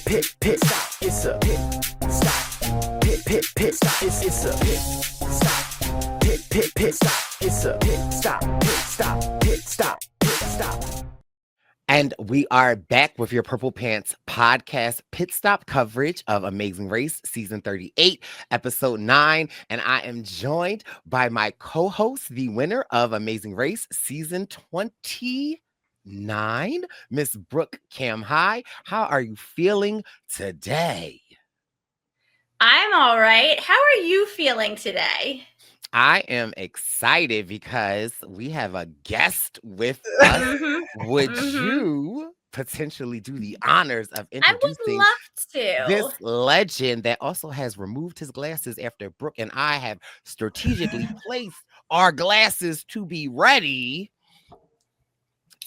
pit stop. It's a pit stop. Pit stop. It's a pit stop. Pit stop. It's a pit stop. And we are back with your Purple Pants podcast pit stop coverage of Amazing Race season 38, episode 9. And I am joined by my co-host, the winner of Amazing Race season 29, Miss Brooke Camhi. How are you feeling today? I'm all right. How are you feeling today? I am excited because we have a guest with us. Would you potentially do the honors of introducing I would love to. this legend that also has removed his glasses after Brooke and I have strategically placed our glasses to be ready?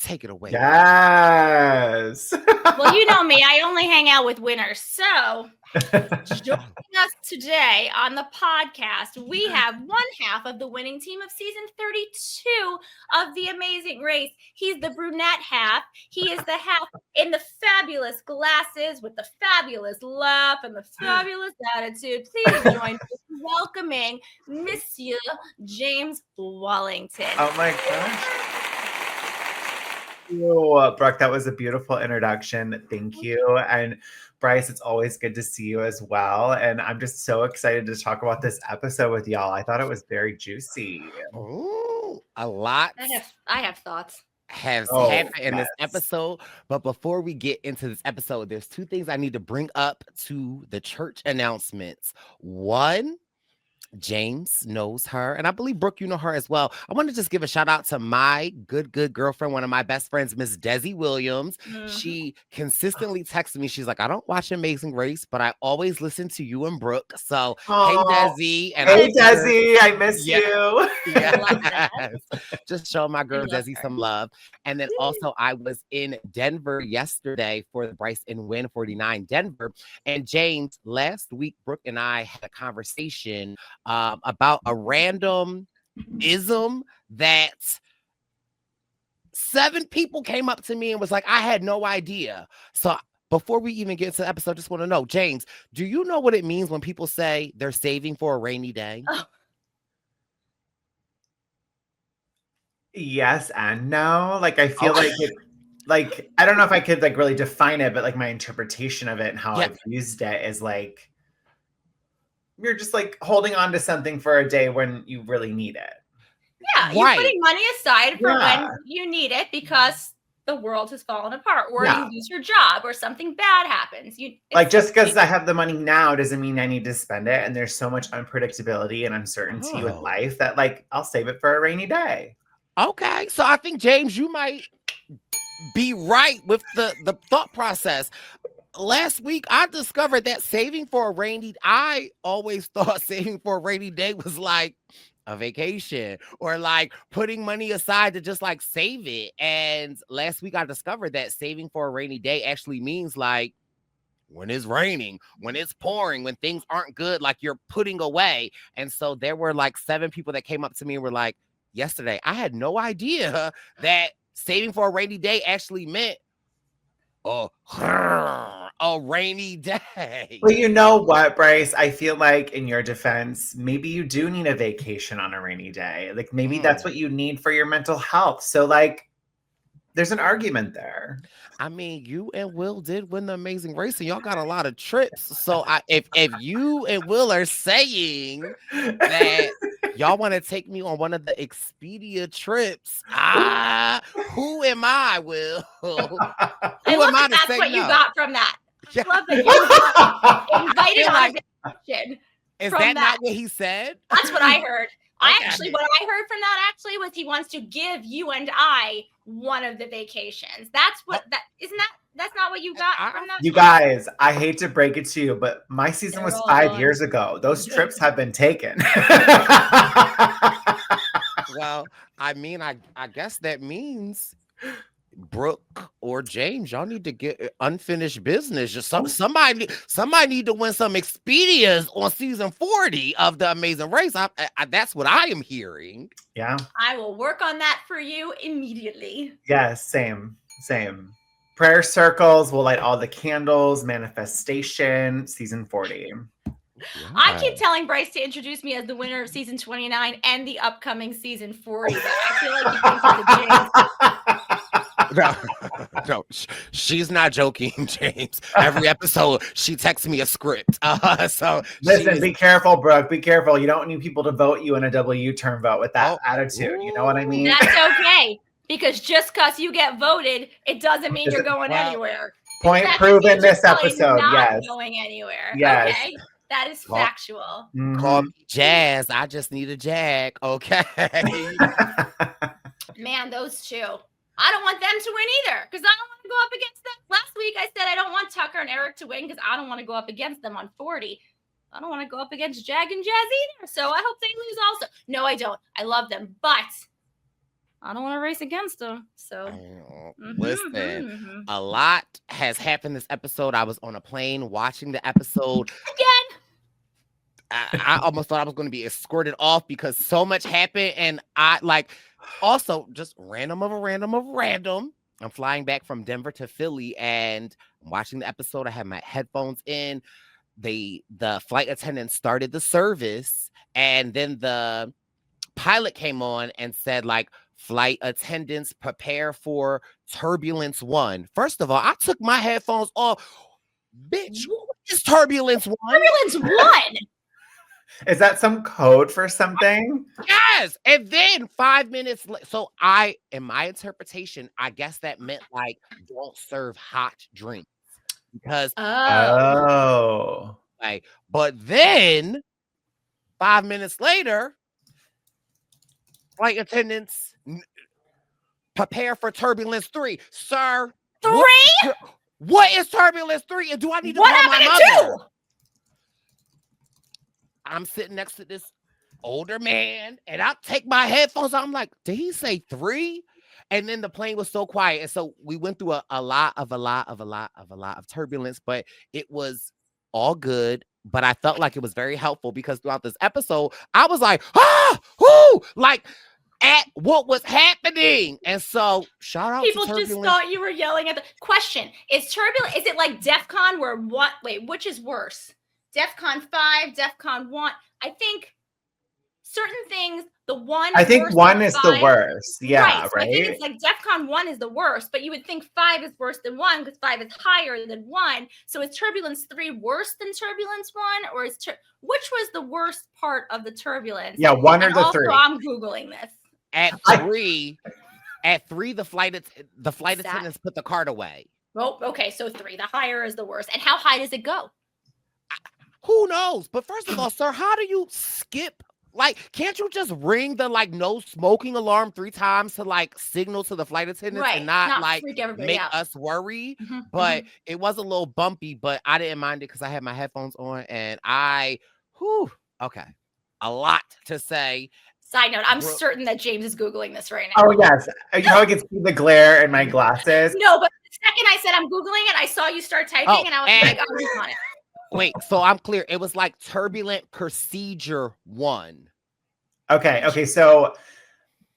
Take it away. Yes. Well, you know me. I only hang out with winners. So joining us today on the podcast, we have one half of the winning team of season 32 of The Amazing Race. He's the brunette half. He is the half in the fabulous glasses with the fabulous laugh and the fabulous attitude. Please join me in welcoming Monsieur James Wallington. Oh my gosh. Oh, Brooke, that was a beautiful introduction. Thank you. And Brice, it's always good to see you as well. And I'm just so excited to talk about this episode with y'all. I thought it was very juicy. Ooh, a lot. I have thoughts. Has happened in this episode. But before we get into this episode, there's two things I need to bring up to the church announcements. One, James knows her, and I believe Brooke, you know her as well. I want to just give a shout out to my good girlfriend, one of my best friends, Miss Desi Williams. She consistently texts me. She's like, I don't watch Amazing Race, but I always listen to you and Brooke. So hey, Desi. And hey, Desi, I miss you. Yes. Just show my girl Desi some love. And then also I was in Denver yesterday for the Brice and Win 49 Denver. And James, last week, Brooke and I had a conversation about a random ism that 7 people came up to me and was like, I had no idea. So before we even get to the episode, I just want to know, James, do you know what it means when people say they're saving for a rainy day? Oh. Yes and no. Like, I feel like it, like, I don't know if I could like really define it, but like my interpretation of it and how I've used it is like, you're just like holding on to something for a day when you really need it. Yeah, you're putting money aside for when you need it because the world has fallen apart, or you lose your job, or something bad happens. Like, just because I have the money now doesn't mean I need to spend it. And there's so much unpredictability and uncertainty with life that like I'll save it for a rainy day. Okay, so I think, James, you might be right with the thought process. Last week, I discovered that saving for a rainy, I always thought saving for a rainy day was like a vacation or like putting money aside to just like save it. And last week, I discovered that saving for a rainy day actually means like when it's raining, when it's pouring, when things aren't good, like you're putting away. And so there were like 7 people that came up to me and were like, yesterday, I had no idea that saving for a rainy day actually meant a rainy day. Well, you know what, Brice? I feel like in your defense, maybe you do need a vacation on a rainy day. Like maybe that's what you need for your mental health. So like there's an argument there. I mean, you and Will did win the Amazing Race, and y'all got a lot of trips. So if you and Will are saying that y'all want to take me on one of the Expedia trips, who am I, Will? Who am I to say what no? You got from that. I love that you invited on a vacation. Is that not what he said? That's what I heard. What I heard from that actually was he wants to give you and I one of the vacations. That's what that's not what you got from that. You guys, I hate to break it to you, but my season was 5 years ago. Those trips have been taken. Well, I mean, I guess that means Brooke or James, y'all need to get unfinished business. Just somebody need to win some Expedias on season 40 of The Amazing Race. That's what I am hearing. Yeah, I will work on that for you immediately. Yes, same. Prayer circles will light all the candles. Manifestation, season 40. I keep telling Brice to introduce me as the winner of season 29 and the upcoming season 40, but I feel like he thinks the James. No, she's not joking, James. Every episode, she texts me a script. So listen, be careful, Brooke. Be careful. You don't need people to vote you in a double U-turn vote with that attitude. You know what I mean? That's okay, because just because you get voted, it doesn't mean you're going anywhere. Point proven this episode. Yes. Going anywhere. Yes. Okay. That is factual. Call me Jazz. I just need a jag. Okay. Man, those two. I don't want them to win either because I don't want to go up against them. Last week I said I don't want Tucker and Eric to win because I don't want to go up against them on 40. I don't want to go up against Jag and Jazz either. So I hope they lose also. No, I don't. I love them, but I don't want to race against them. So listen, a lot has happened this episode. I was on a plane watching the episode again. I almost thought I was going to be escorted off because so much happened, and I like also just random. I'm flying back from Denver to Philly, and I'm watching the episode. I have my headphones in. The flight attendant started the service, and then the pilot came on and said, like, flight attendants prepare for turbulence 1. First of all, I took my headphones off. Bitch, what is turbulence 1? Turbulence 1. Is that some code for something? Yes. And then 5 minutes so in my interpretation, I guess that meant like don't serve hot drinks because like, but then 5 minutes later, flight attendants prepare for turbulence 3. Sir, 3? What is turbulence 3? And do I need to what call my happened mother? I'm sitting next to this older man, and I take my headphones. I'm like, did he say 3? And then the plane was so quiet, and so we went through a lot of turbulence, but it was all good. But I felt like it was very helpful because throughout this episode, I was like, like at what was happening. And so shout out people to just thought you were yelling at the question. Is turbulent? Is it like DEFCON where what? Wait, which is worse? DEFCON 5, DEFCON 1. I think certain things, the 1 I think 1 is 5. the worst. Yeah, right. So I think it's like DEFCON 1 is the worst, but you would think 5 is worse than 1 because 5 is higher than 1. So is turbulence 3 worse than turbulence 1? Or is which was the worst part of the turbulence? Yeah, 1 or and the also, 3. I'm Googling this. At 3, the flight attendants put the cart away. Oh, okay. So 3. The higher is the worst. And how high does it go? Who knows? But first of all, sir, how do you skip? Like, can't you just ring the like no smoking alarm 3 times to like signal to the flight attendants and not like make us worry? But it was a little bumpy, but I didn't mind it because I had my headphones on and okay. A lot to say. Side note, I'm certain that James is Googling this right now. Oh, yes. You probably can see the glare in my glasses. No, but the second I said I'm Googling it, I saw you start typing and I was like, I'm on it. Wait, so I'm clear. It was like turbulent procedure 1. Okay. So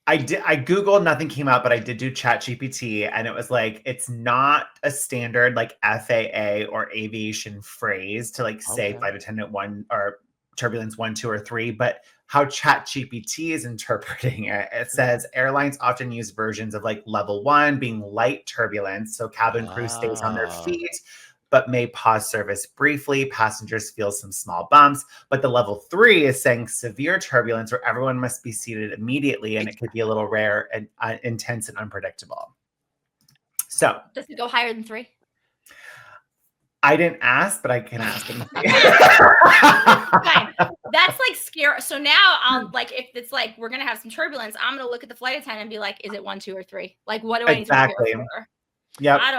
I Googled, nothing came out, but I did do ChatGPT, and it was like, it's not a standard like FAA or aviation phrase to like say flight attendant 1 or turbulence 1, 2, or 3, but how ChatGPT is interpreting it. It says airlines often use versions of like level 1 being light turbulence. So cabin crew stays on their feet, but may pause service briefly. Passengers feel some small bumps. But the level 3 is saying severe turbulence where everyone must be seated immediately, and it could be a little rare and intense and unpredictable. So does it go higher than 3? I didn't ask, but I can ask them. Fine. That's like scary. So now I'll like, if it's like we're gonna have some turbulence, I'm gonna look at the flight attendant and be like, is it 1, 2, or 3? Like, what do I need to prepare for? Yep. I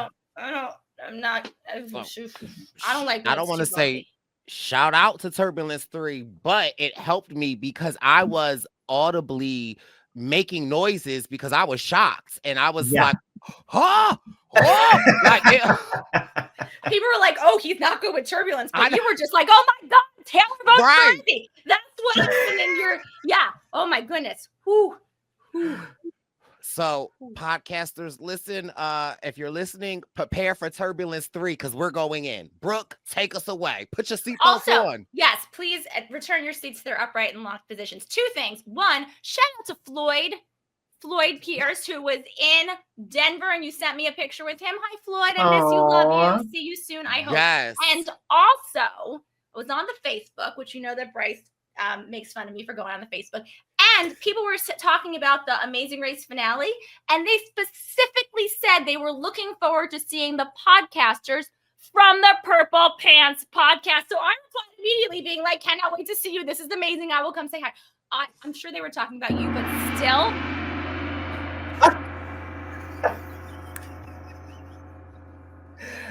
don't want to say shout out to turbulence 3, but it helped me because I was audibly making noises because I was shocked and I was like, like people were like, oh, he's not good with turbulence, but you were just like, oh my god, Taylor Boat's crazy. That's what happened in your oh my goodness. So podcasters, listen, if you're listening, prepare for Turbulence 3 because we're going in. Brooke, take us away. Put your seatbelts Also, on. yes, please return your seats to their upright and locked positions. 2 things. 1, shout out to Floyd Pierce, who was in Denver, and you sent me a picture with him. Hi, Floyd. I miss you. Love you. See you soon, I hope. Yes. And also, I was on the Facebook, which you know that Brice makes fun of me for going on the Facebook. And people were talking about the Amazing Race finale, and they specifically said they were looking forward to seeing the podcasters from the Purple Pants podcast. So I replied immediately being like, cannot wait to see you. This is amazing. I will come say hi. I'm sure they were talking about you, but still.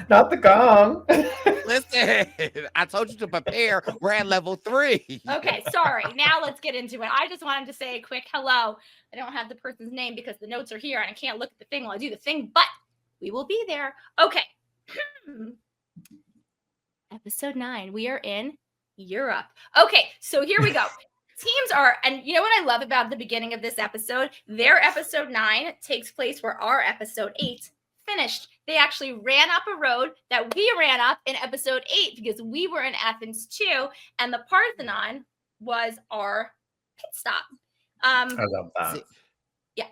Not the gong. Listen, I told you to prepare. We're at level 3. Okay, sorry. Now let's get into it. I just wanted to say a quick hello. I don't have the person's name because the notes are here and I can't look at the thing while I do the thing, but we will be there. Okay. Episode 9. We are in Europe. Okay, so here we go. Teams are, and you know what I love about the beginning of this episode? Their episode 9 takes place where our episode 8 finished. They actually ran up a road that we ran up in episode 8 because we were in Athens too, and the Parthenon was our pit stop. I love that. Yeah.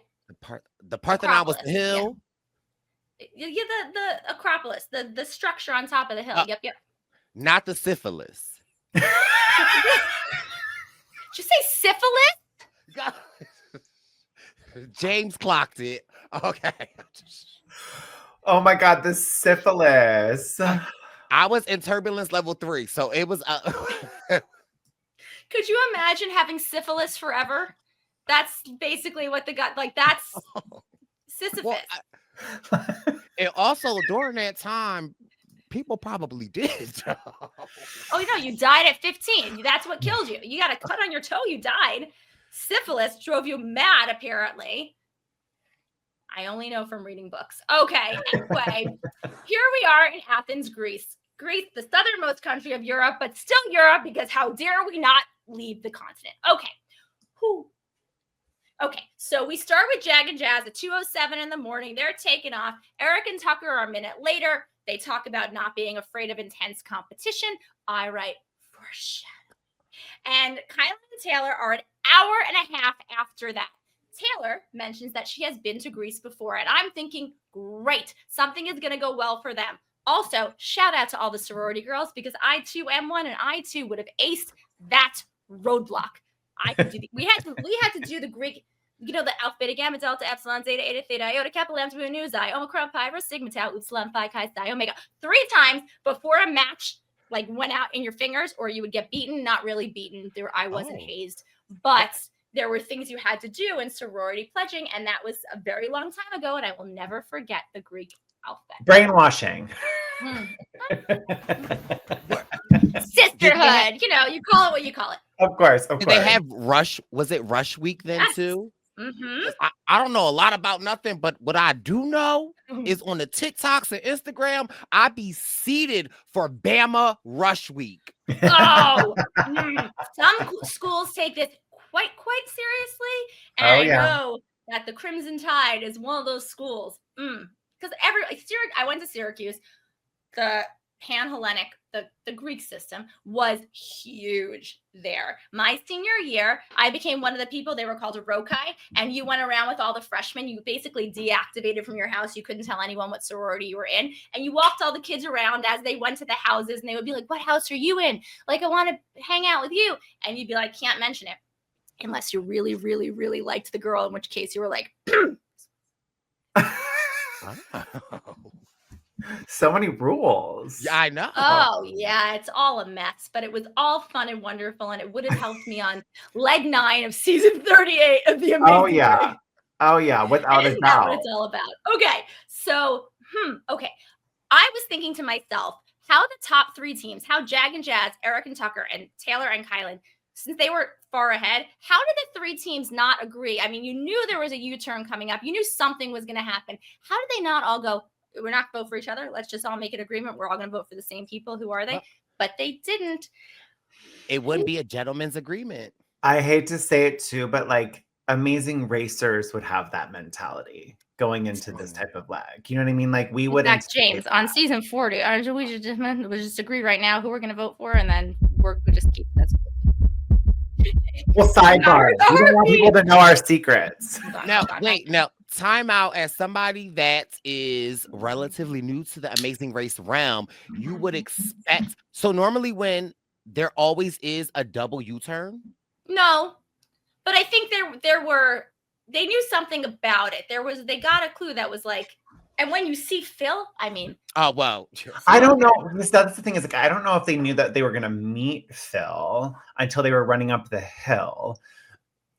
The Parthenon was the hill. Yeah, the Acropolis, the structure on top of the hill. Yep. Not the syphilis. Did you say syphilis? James clocked it. Okay. Oh my God, the syphilis. I was in turbulence level 3, so it was. Could you imagine having syphilis forever? That's basically what that's Sisyphus. Well, and also during that time, people probably did. Oh, you died at 15. That's what killed you. You got a cut on your toe, you died. Syphilis drove you mad, apparently. I only know from reading books. Okay, anyway, here we are in Athens, Greece. Greece, the southernmost country of Europe, but still Europe because how dare we not leave the continent? Okay. Okay, so we start with Jag and Jazz at 2:07 in the morning. They're taking off. Eric and Tucker are a minute later. They talk about not being afraid of intense competition. I write foreshadow. And Kylie and Taylor are an hour and a half after that. Taylor mentions that she has been to Greece before, and I'm thinking, great, something is going to go well for them. Also, shout out to all the sorority girls because I too am one, and I too would have aced that roadblock. I could do we had to do the Greek, the alpha, beta, gamma, delta, epsilon, zeta, eta, theta, iota, kappa, lambda, mu, nu, xi, omicron, pi, rho, sigma, tau, upsilon, phi, chi, psi, omega, 3 times before a match went out in your fingers, or you would get beaten. Not really beaten. I wasn't hazed, but there were things you had to do in sorority pledging, and that was a very long time ago, and I will never forget the Greek alphabet. Brainwashing. Sisterhood. You call it what you call it. Of course. Did they have Rush? Was it Rush Week then too? Mm-hmm. I don't know a lot about nothing, but what I do know is on the TikToks and Instagram, I be seated for Bama Rush Week. Oh, some schools take this quite seriously, and I know that the Crimson Tide is one of those schools. Because I went to Syracuse. The Pan-Hellenic, the Greek system was huge there. My senior year, I became one of the people, they were called a rokai, and you went around with all the freshmen. You basically deactivated from your house. You couldn't tell anyone what sorority you were in. And you walked all the kids around as they went to the houses, and they would be like, what house are you in? I want to hang out with you. And you'd be like, can't mention it. Unless you really, really, really liked the girl, in which case you were like, so many rules. Yeah, I know. Oh, yeah, it's all a mess, but it was all fun and wonderful, and it would have helped me on leg 9 of season 38 of The Amazing Race. Oh, yeah, without a doubt. That's what it's all about. Okay, so, okay. I was thinking to myself, how the top 3 teams, how Jag and Jazz, Eric and Tucker, and Taylor and Kylan, since they were far ahead, how did the 3 teams not agree? I mean, you knew there was a U-turn coming up. You knew something was going to happen. How did they not all go, we're not going to vote for each other. Let's just all make an agreement. We're all going to vote for the same people. Who are they? But they didn't. It wouldn't be a gentleman's agreement. I hate to say it too, but amazing racers would have that mentality going into this type of leg. You know what I mean? Like we would. In fact, James, on season 40, we just agree right now who we're going to vote for, and then we'll just keep that. Well, sidebar. We don't want people to know our secrets. No, time out. As somebody that is relatively new to the Amazing Race realm, you would expect. So normally when there always is a double U-turn. No, but I think they knew something about it. They got a clue that was like, and when you see Phil, I mean. Oh, well. I don't know. That's the thing is, like, I don't know if they knew that they were going to meet Phil until they were running up the hill.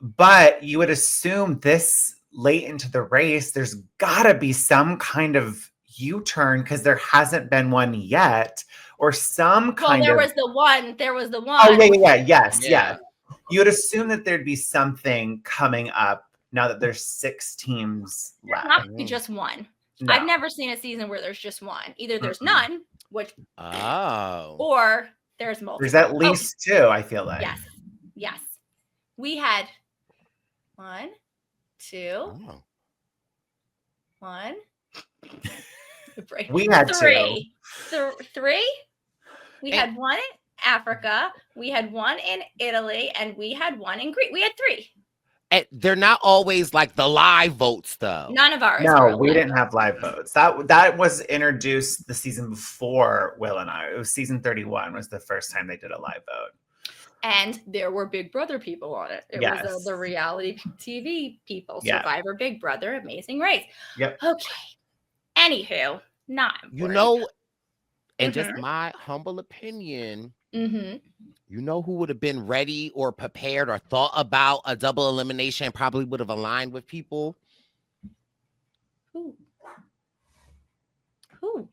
But you would assume this late into the race, there's got to be some kind of U-turn because there hasn't been one yet, or some kind of. There was the one. Oh, yes. You would assume that there'd be something coming up now that there's 6 teams left. Not be just one. No. I've never seen a season where there's just one. Either there's none, or there's multiple. There's at least 2, I feel like. Yes. We had 1, 2, 1. We had 3. 3. We had 1 in Africa. We had 1 in Italy, and we had 1 in Greece. We had 3. And they're not always like the live votes, though. None of ours. No, we didn't have live votes. That was introduced the season before Will and I. It was season 31 was the first time they did a live vote. And there were Big Brother people on it. It was the reality TV people. Survivor, Big Brother, Amazing Race. Yep. Okay. Anywho, not important. You know, and just my humble opinion, you know who would have been ready or prepared or thought about a double elimination, probably would have aligned with people? Who?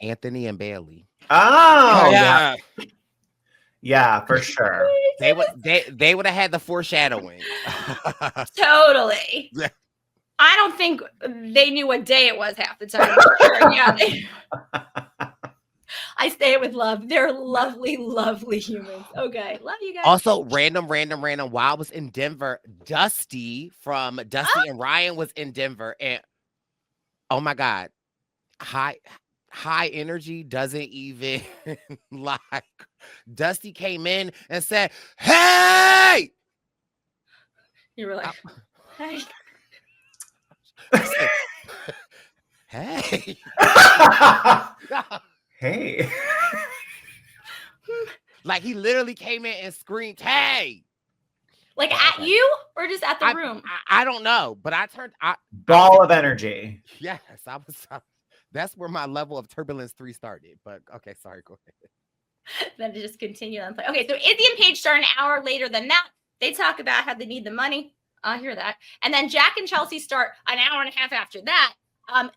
Anthony and Bailey. Oh, yeah. Yeah, for sure. They would have had the foreshadowing. Totally. I don't think they knew what day it was half the time. Yeah. I say it with love. They're lovely, lovely humans. Okay. Love you guys. Also, random. While I was in Denver, Dusty from Dusty and Ryan was in Denver. And oh my God, high energy doesn't even like. Dusty came in and said, "Hey!" You were like, "Hey." Hey. Hey. Like he literally came in and screamed, "Hey!" Like at you or just at the room? I don't know, but I turned ball of energy. Yes, I was. That's where my level of turbulence 3 started. But okay, sorry, go ahead. Then to just continue on. Okay, so Izzy and Paige start an hour later than that. They talk about how they need the money. I hear that. And then Jack and Chelsea start an hour and a half after that.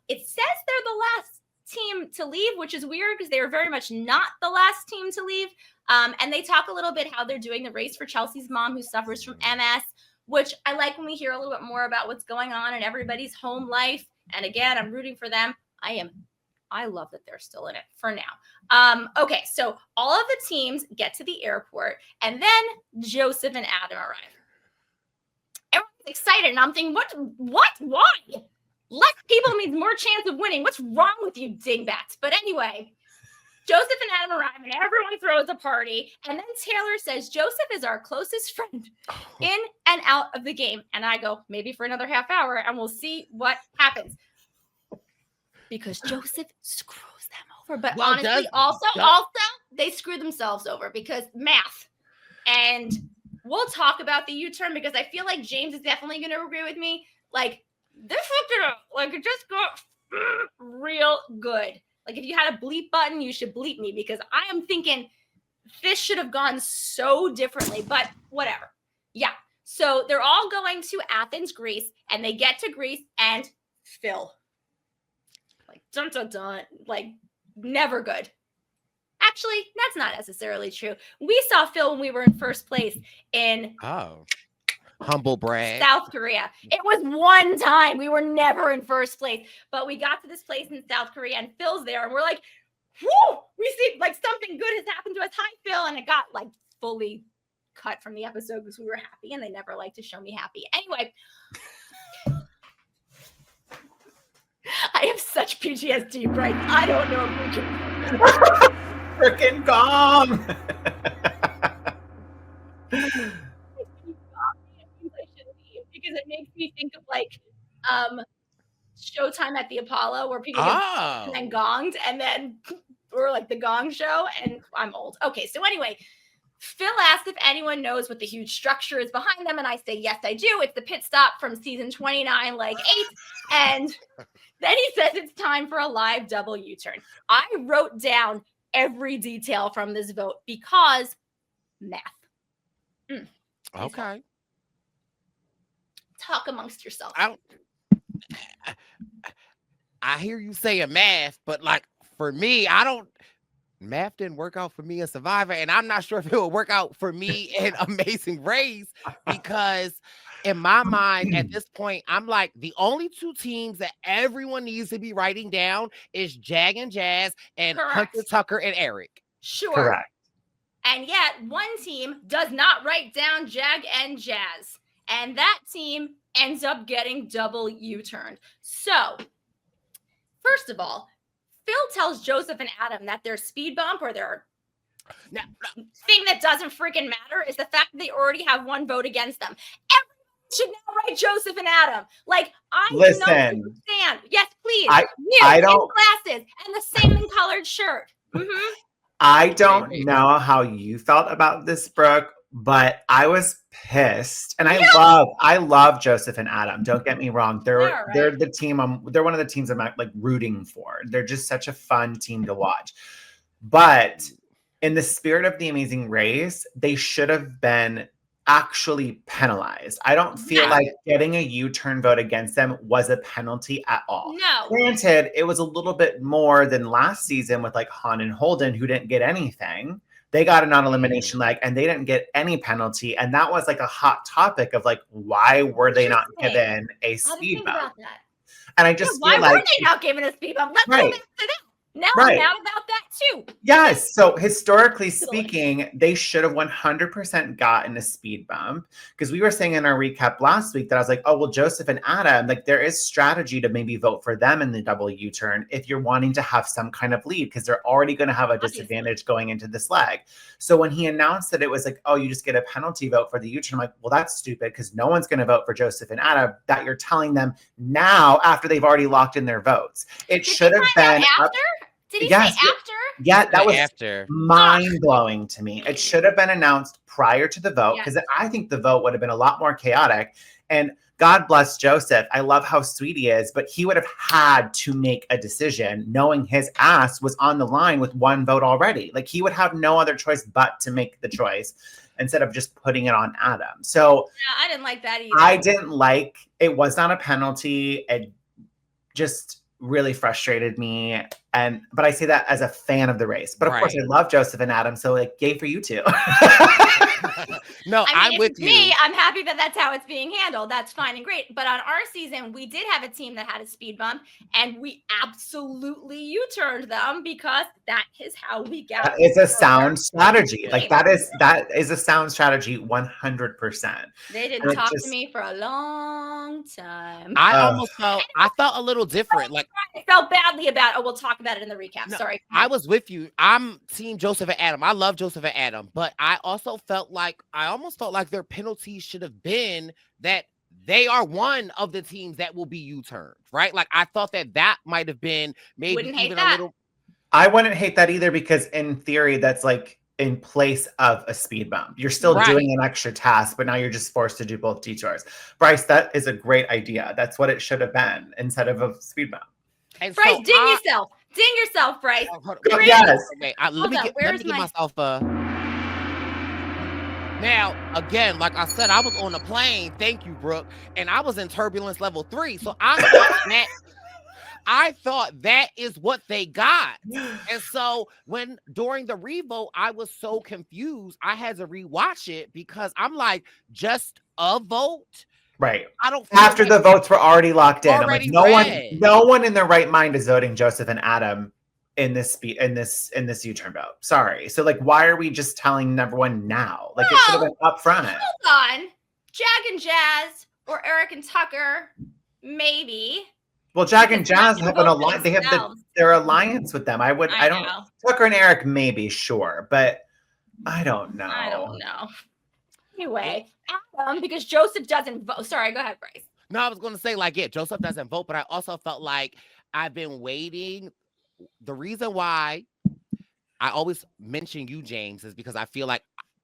It says they're the last team to leave, which is weird because they were very much not the last team to leave. And they talk a little bit how they're doing the race for Chelsea's mom who suffers from MS, which I like when we hear a little bit more about what's going on in everybody's home life. And again, I'm rooting for them. I love that they're still in it for now. Okay, so all of the teams get to the airport, and then Joseph and Adam arrive. Everyone's excited, and I'm thinking, what? Why? Less people means more chance of winning. What's wrong with you, dingbats? But anyway, Joseph and Adam arrive, and everyone throws a party. And then Taylor says, Joseph is our closest friend in and out of the game. And I go, maybe for another half hour, and we'll see what happens. Because Joseph screws them over. But honestly, also, they screw themselves over because math. And we'll talk about the U-turn because I feel like James is definitely going to agree with me. Like, this it just got real good. Like, if you had a bleep button, you should bleep me because I am thinking this should have gone so differently, but whatever. Yeah. So they're all going to Athens, Greece, and they get to Greece and Phil. Like, dun, dun, dun. Like, never good. Actually, that's not necessarily true. We saw Phil when we were in first place in humble brag. South Korea. It was one time. We were never in first place, but we got to this place in South Korea and Phil's there and we're like, whoo, we see like something good has happened to us. Hi, Phil. And it got like fully cut from the episode because we were happy and they never like to show me happy. Anyway, I have such PTSD, Brice. I don't know if we can. Freaking gong. Because it makes me think of like Showtime at the Apollo where people get and then gonged and then or like the Gong Show, and I'm old. Okay, so anyway, Phil asked if anyone knows what the huge structure is behind them, and I say yes, I do. It's the pit stop from season 29, leg 8, and then he says it's time for a live double U-turn. I wrote down every detail from this vote because math. Okay. Talk amongst yourself. I hear you saying math, but like for me, math didn't work out for me in Survivor, and I'm not sure if it will work out for me in Amazing Race, because in my mind at this point, I'm like, the only 2 teams that everyone needs to be writing down is Jag and Jazz and Hunter, Tucker, and Eric. Sure. Correct. And yet one team does not write down Jag and Jazz, and that team ends up getting double U-turned. So, first of all, Phil tells Joseph and Adam that their speed bump or their thing that doesn't freaking matter is the fact that they already have 1 vote against them. Everyone should now write Joseph and Adam. Like, I Listen, don't understand. Yes, please. I don't glasses and the same colored shirt. Mm-hmm. I don't know how you felt about this, Brooke, but I was pissed. And I love Joseph and Adam. Don't get me wrong. They're the team they're one of the teams I'm like rooting for. They're just such a fun team to watch. But in the spirit of the Amazing Race, they should have been actually penalized. I don't feel like getting a U-turn vote against them was a penalty at all. No. Granted, it was a little bit more than last season with like Han and Holden, who didn't get anything. They got a non-elimination leg and they didn't get any penalty. And that was like a hot topic of like, why were they not given a speed bump? And I just feel why like, were they not given a speed bump? Let's go back to that. Now I'm mad about that too. Yes. So historically speaking, they should have 100% gotten a speed bump, because we were saying in our recap last week that I was like, oh, well, Joseph and Adam, like there is strategy to maybe vote for them in the double U-turn if you're wanting to have some kind of lead, because they're already going to have a disadvantage going into this leg. So when he announced that it was like, oh, you just get a penalty vote for the U-turn, I'm like, well, that's stupid, because no one's going to vote for Joseph and Adam. That you're telling them now after they've already locked in their votes. It should have been after. Did he say after? Yeah, that was after. Mind-blowing to me. It should have been announced prior to the vote, because I think the vote would have been a lot more chaotic. And God bless Joseph. I love how sweet he is, but he would have had to make a decision knowing his ass was on the line with 1 vote already. Like he would have no other choice but to make the choice instead of just putting it on Adam. So yeah, I didn't like that either. I didn't like, it was not a penalty. It just really frustrated me. But I say that as a fan of the race. But of course, I love Joseph and Adam, so like, yay for you two. No, I'm with you. Me, I'm happy that that's how it's being handled. That's fine and great. But on our season, we did have a team that had a speed bump, and we absolutely U-turned them because that is how we got. It's a sound strategy. Like that is a sound strategy, 100%. They didn't talk to me for a long time. I felt a little different. Like I felt badly about. Oh, we'll talk about it in the recap. No, Sorry. I was with you. I'm team Joseph and Adam. I love Joseph and Adam, but I almost felt like their penalties should have been that they are one of the teams that will be U-turned, right? Like I thought that might have been maybe even a little. I wouldn't hate that either, because in theory, that's like in place of a speed bump. You're still doing an extra task, but now you're just forced to do both detours. Brice, that is a great idea. That's what it should have been instead of a speed bump. And Brice, ding yourself. Ding yourself, Brice. Yes. Okay, let me get myself Now, again, like I said, I was on a plane. Thank you, Brooke. And I was in turbulence level 3. So I thought that is what they got. And so during the revote, I was so confused. I had to rewatch it because I'm like, just a vote? Right. I don't feel after the votes were already locked in. I'm like, no one in their right mind is voting Joseph and Adam in this U-turn vote. Sorry. So like, why are we just telling everyone now? Like it should have been up front. Hold on. Jag and Jazz or Eric and Tucker, maybe. Well, Jag and Jazz have an alliance. They have their alliance with them. I don't know. Tucker and Eric, maybe, sure, but I don't know. Anyway, Adam, because Joseph doesn't vote. Sorry, go ahead, Brice. No, I was going to say, like, yeah, Joseph doesn't vote, but I also felt like I've been waiting. The reason why I always mention you, James, is because I feel like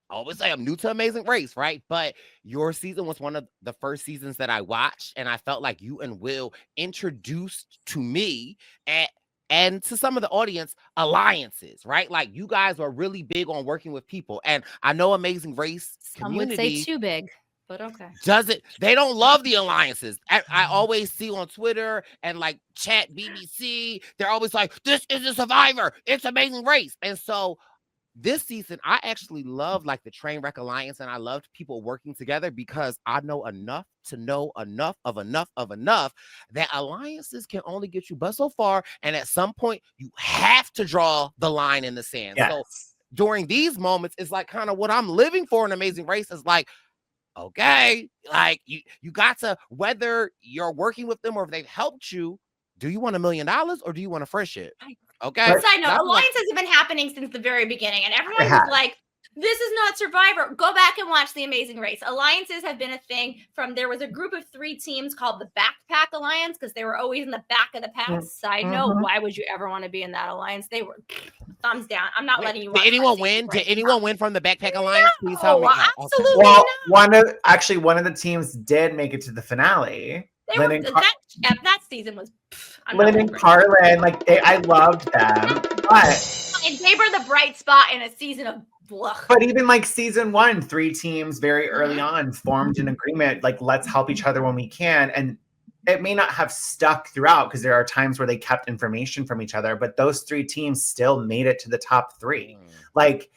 I always say I'm new to Amazing Race, right? But your season was one of the first seasons that I watched, and I felt like you and Will introduced to me and to some of the audience alliances, right? Like you guys are really big on working with people, and I know Amazing Race community, some would say too big. But okay. They don't love the alliances. I always see on Twitter and like chat BBC, they're always like, this is a Survivor. It's Amazing Race. And so this season, I actually love like the Trainwreck Alliance, and I loved people working together because I know enough to know enough that alliances can only get you but so far. And at some point, you have to draw the line in the sand. Yes. So during these moments, it's like kind of what I'm living for in Amazing Race is like, okay, like you got to, whether you're working with them or if they've helped you, do you want $1 million or do you want a friendship? Okay. Side note, alliances have been happening since the very beginning, and everyone was like, this is not Survivor. Go back and watch The Amazing Race. Alliances have been a thing there was a group of 3 teams called the Backpack Alliance because they were always in the back of the pack. Side note, why would you ever want to be in that alliance? They were thumbs down. I'm not letting you watch. Did anyone win? Did anyone win from the Backpack Alliance? Please tell me. Absolutely well, one of the teams did make it to the finale. That season was Lynn and Carlin, like I loved them, but they were the bright spot in a season of blah. But even like season 1, 3 teams very early on formed an agreement, like let's help each other when we can, and it may not have stuck throughout because there are times where they kept information from each other, but those 3 teams still made it to the top 3. Like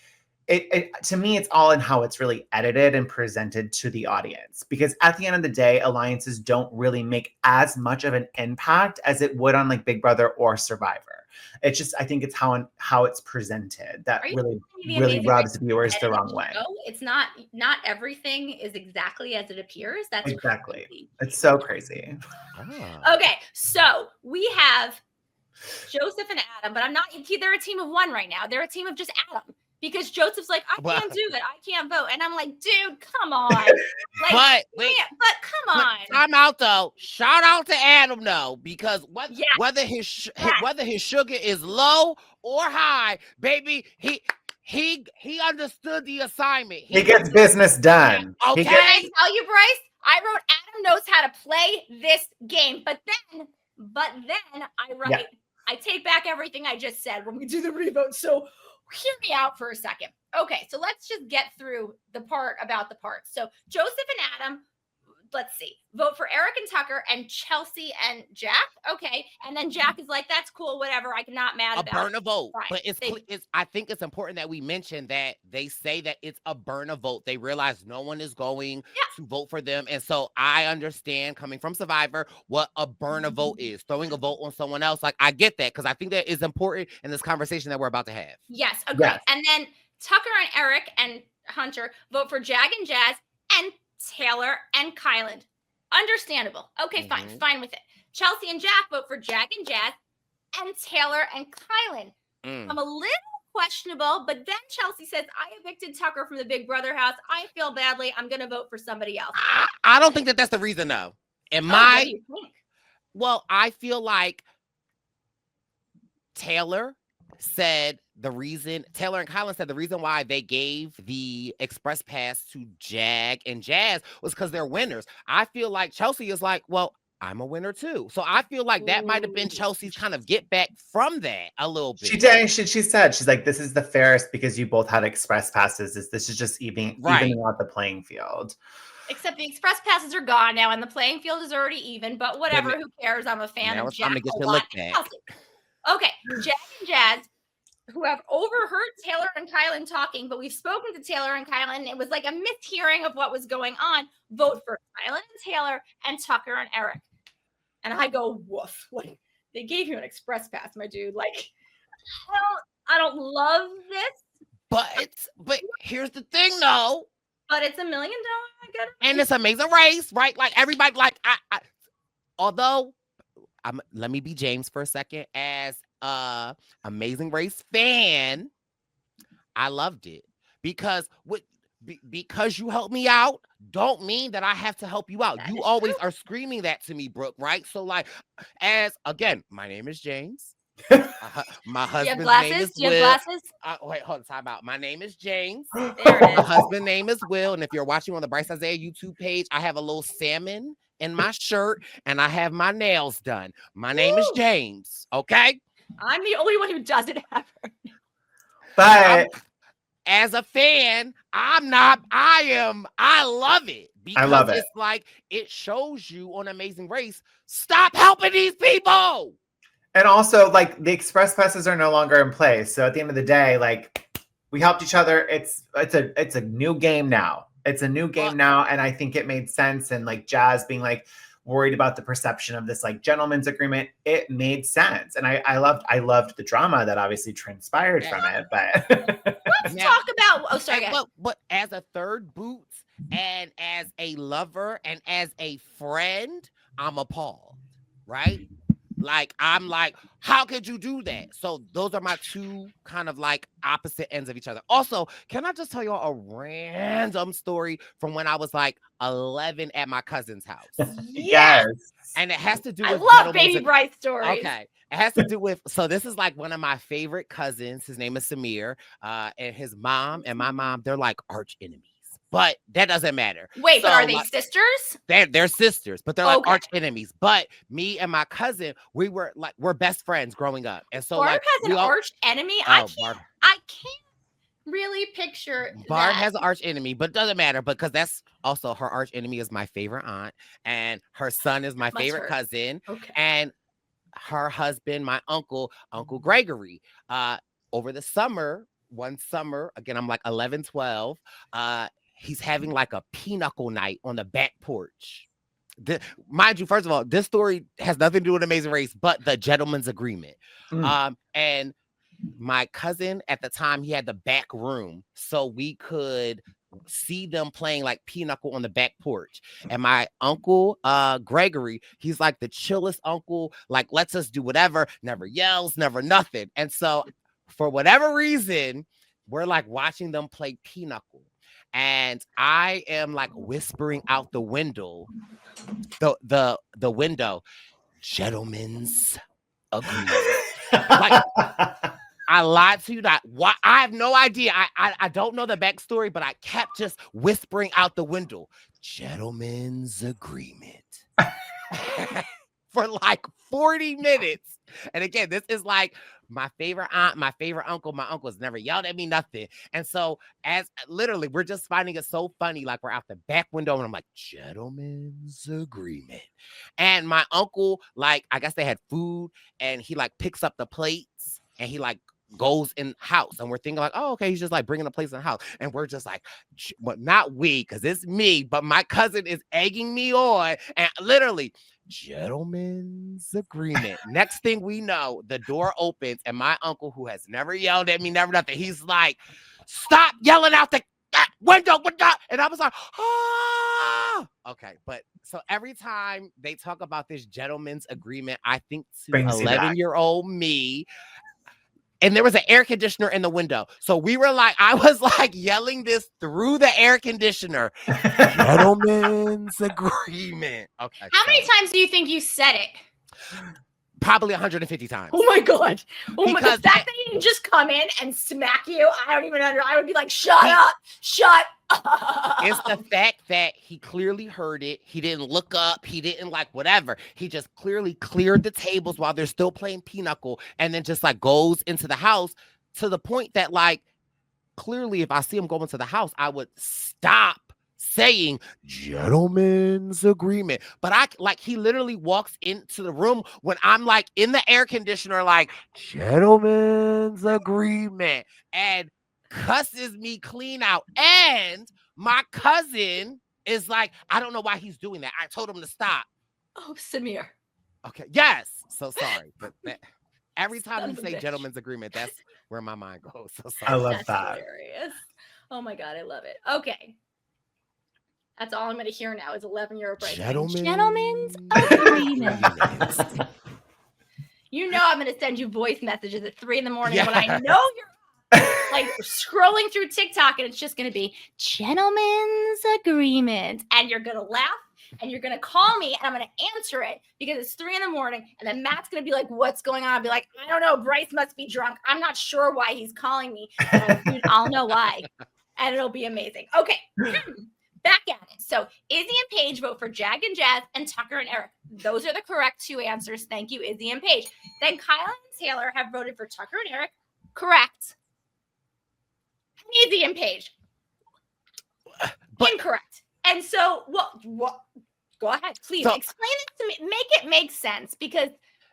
it to me, it's all in how it's really edited and presented to the audience, because at the end of the day, alliances don't really make as much of an impact as it would on like Big Brother or Survivor. It's just, I think it's how it's presented that really rubs viewers the wrong way. It's not everything is exactly as it appears. That's exactly crazy. It's so crazy. Okay, so we have Joseph and Adam, but they're a team of 1 right now. They're a team of just Adam. Because Joseph's like, I can't do it. I can't vote. And I'm like, dude, come on. Like, but come on. Time out though. Shout out to Adam though, because whether his sugar is low or high, baby, he understood the assignment. He gets business done. Okay. Can I tell you, Brice? I wrote Adam knows how to play this game, but then I write. Yeah. I take back everything I just said when we do the revote. So hear me out for a second. Okay, so let's just get through the part about the parts. So Joseph and Adam, let's see, vote for Eric and Tucker and Chelsea and Jack. Okay, and then Jack is like, that's cool, whatever. I'm not mad about it. A burn a vote. Fine. But I think it's important that we mention that they say that it's a burn a vote. They realize no one is going to vote for them. And so I understand, coming from Survivor, what a burn a vote is. Throwing a vote on someone else. Like, I get that, because I think that is important in this conversation that we're about to have. Yes, agree. Yes. And then Tucker and Eric and Hunter vote for Jag and Jazz and Taylor and Kylan. Understandable. Okay, fine with it. Chelsea and Jack vote for Jag and Jazz and Taylor and Kylan. I'm a little questionable, but then Chelsea says, I evicted Tucker from the Big Brother house. I feel badly. I'm going to vote for somebody else. I don't think that's the reason, though. What do you think? Well, I feel like Taylor and Kylan said the reason why they gave the express pass to Jag and Jazz was because they're winners. I feel like Chelsea is like, well, I'm a winner too. So I feel like that might have been Chelsea's kind of get back from that a little bit. She did. She said, she's like, this is the fairest because you both had express passes. This is just evening out the playing field. Except the express passes are gone now and the playing field is already even, but whatever, who cares? I'm a fan of Jack a lot. Okay, Jag and Jazz, who have overheard Taylor and Kylan talking, but we've spoken to Taylor and Kylan, and it was like a mishearing of what was going on. Vote for Kylan and Taylor and Tucker and Eric. And I go, woof. Like, they gave you an express pass, my dude. Like, I don't love this, but here's the thing though. but it's $1 million. I get it. And it's Amazing Race, right? Like everybody, like although let me be James for a second. As Amazing Race fan, I loved it because because you helped me out don't mean that I have to help you out. That You is always true. are screaming that to me, Brooke, right? So like, as again, my name is James. My Do you have husband's name glasses? is Do you Will. have glasses? Wait, hold on, time out. My name is James. There it My is. husband's name is Will, and if you're watching on the Brice Izyah YouTube page, I have a little salmon in my shirt, and I have my nails done. My name is Woo! James. Okay, I'm the only one who doesn't have her. But as a fan, I'm not. I love it because I love it. it's like it shows you on Amazing Race. Stop helping these people. And also, like, the express passes are no longer in place. So at the end of the day, like, we helped each other. It's a new game now. It's a new game now, and I think it made sense. And like Jazz being like worried about the perception of this like gentleman's agreement, it made sense. And I loved the drama that obviously transpired from it. But Let's talk about. Oh, sorry. But as a third boot and as a lover and as a friend, I'm appalled, right? Like, I'm like, how could you do that? So those are my two kind of like opposite ends of each other. Also, can I just tell you all a random story from when I was like 11 at my cousin's house? yes. And it has to do with I love Baby Brice stories. Okay. It has to do with, so this is like one of my favorite cousins. His name is Samir. And his mom and my mom, they're like arch enemies. But that doesn't matter. Wait, So, but are they like, sisters? they're sisters, but they're like Okay. arch enemies. But me and my cousin, we're best friends growing up. And so Barb like has an arch enemy. Barb I can't really picture that. has an arch enemy, but it doesn't matter because that's also her arch enemy is my favorite aunt, and her son is my Must favorite hurt. cousin, Okay. and her husband, my Uncle Gregory. Over the summer, one summer, again, I'm like 11, 12, he's having like a pinochle night on the back porch. Mind you, first of all, this story has nothing to do with Amazing Race, but the gentleman's agreement. And my cousin at the time, he had the back room, so we could see them playing like pinochle on the back porch. And my Uncle Gregory, he's like the chillest uncle, like lets us do whatever, never yells, never nothing. And so for whatever reason, we're like watching them play pinochle. And I am like whispering out the window, the window, gentlemen's agreement. Like, I lied to you. That I have no idea. I don't know the backstory, but I kept just whispering out the window, gentlemen's agreement, for like 40 minutes. And again, this is like my favorite aunt, my favorite uncle. My uncle's never yelled at me, nothing. And so as literally, we're just finding it so funny. Like we're out the back window and I'm like, gentlemen's agreement. And my uncle, like, I guess they had food and he like picks up the plates and he like goes in house. And we're thinking like, oh, okay, he's just like bringing the plates in the house. And we're just like, well, not we, because it's me, but my cousin is egging me on and literally, gentlemen's agreement. Next thing we know, the door opens and my uncle, who has never yelled at me, never nothing, he's like, stop yelling out the window. And I was like, ah. Okay, but so every time they talk about this gentleman's agreement, I think to 11-year-old me, and there was an air conditioner in the window. So we were like, I was like yelling this through the air conditioner. Gentlemen's agreement. Okay. How many times do you think you said it? Probably 150 times. Oh my God. Oh my God. Because That thing didn't just come in and smack you. I don't even under. I would be like, shut up. Shut up. It's the fact that he clearly heard it. He didn't look up. He didn't like whatever. He just clearly cleared the tables while they're still playing pinochle and then just like goes into the house to the point that like clearly if I see him go into the house, I would stop saying gentleman's agreement. But I like he literally walks into the room when I'm like in the air conditioner, like gentleman's agreement, and cusses me clean out. And my cousin is like, I don't know why he's doing that. I told him to stop. Oh, Samir. Okay. Yes. So sorry. But Every time Son you of a say bitch. gentleman's agreement, that's where my mind goes. So I sorry. love That's that. hilarious. Oh my God, I love it. Okay. That's all I'm going to hear now is 11-year-old Brice saying, gentlemen's agreement. You know I'm going to send you voice messages at 3 a.m. when I know you're like scrolling through TikTok and it's just going to be gentlemen's agreement. And you're going to laugh and you're going to call me and I'm going to answer it because it's 3 a.m. And then Matt's going to be like, what's going on? I'll be like, I don't know. Brice must be drunk. I'm not sure why he's calling me. Dude, I'll know why. And it'll be amazing. Okay. Back at it. So Izzy and Paige vote for Jag and Jazz and Tucker and Eric. Those are the correct 2 answers. Thank you, Izzy and Paige. Then Kyla and Taylor have voted for Tucker and Eric. Correct. Izzy and Paige. Incorrect. And so, what? Go ahead, please explain it to me. Make it make sense because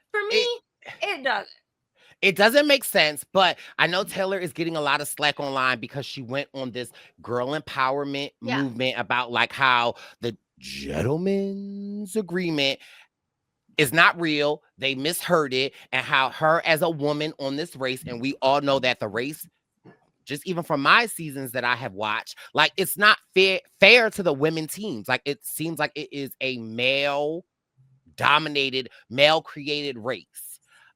for me, it doesn't. It doesn't make sense, but I know Taylor is getting a lot of slack online because she went on this girl empowerment movement about like how the gentleman's agreement is not real. They misheard it, and how her as a woman on this race, and we all know that the race, just even from my seasons that I have watched, like it's not fair to the women teams. Like it seems like it is a male-dominated, male-created race.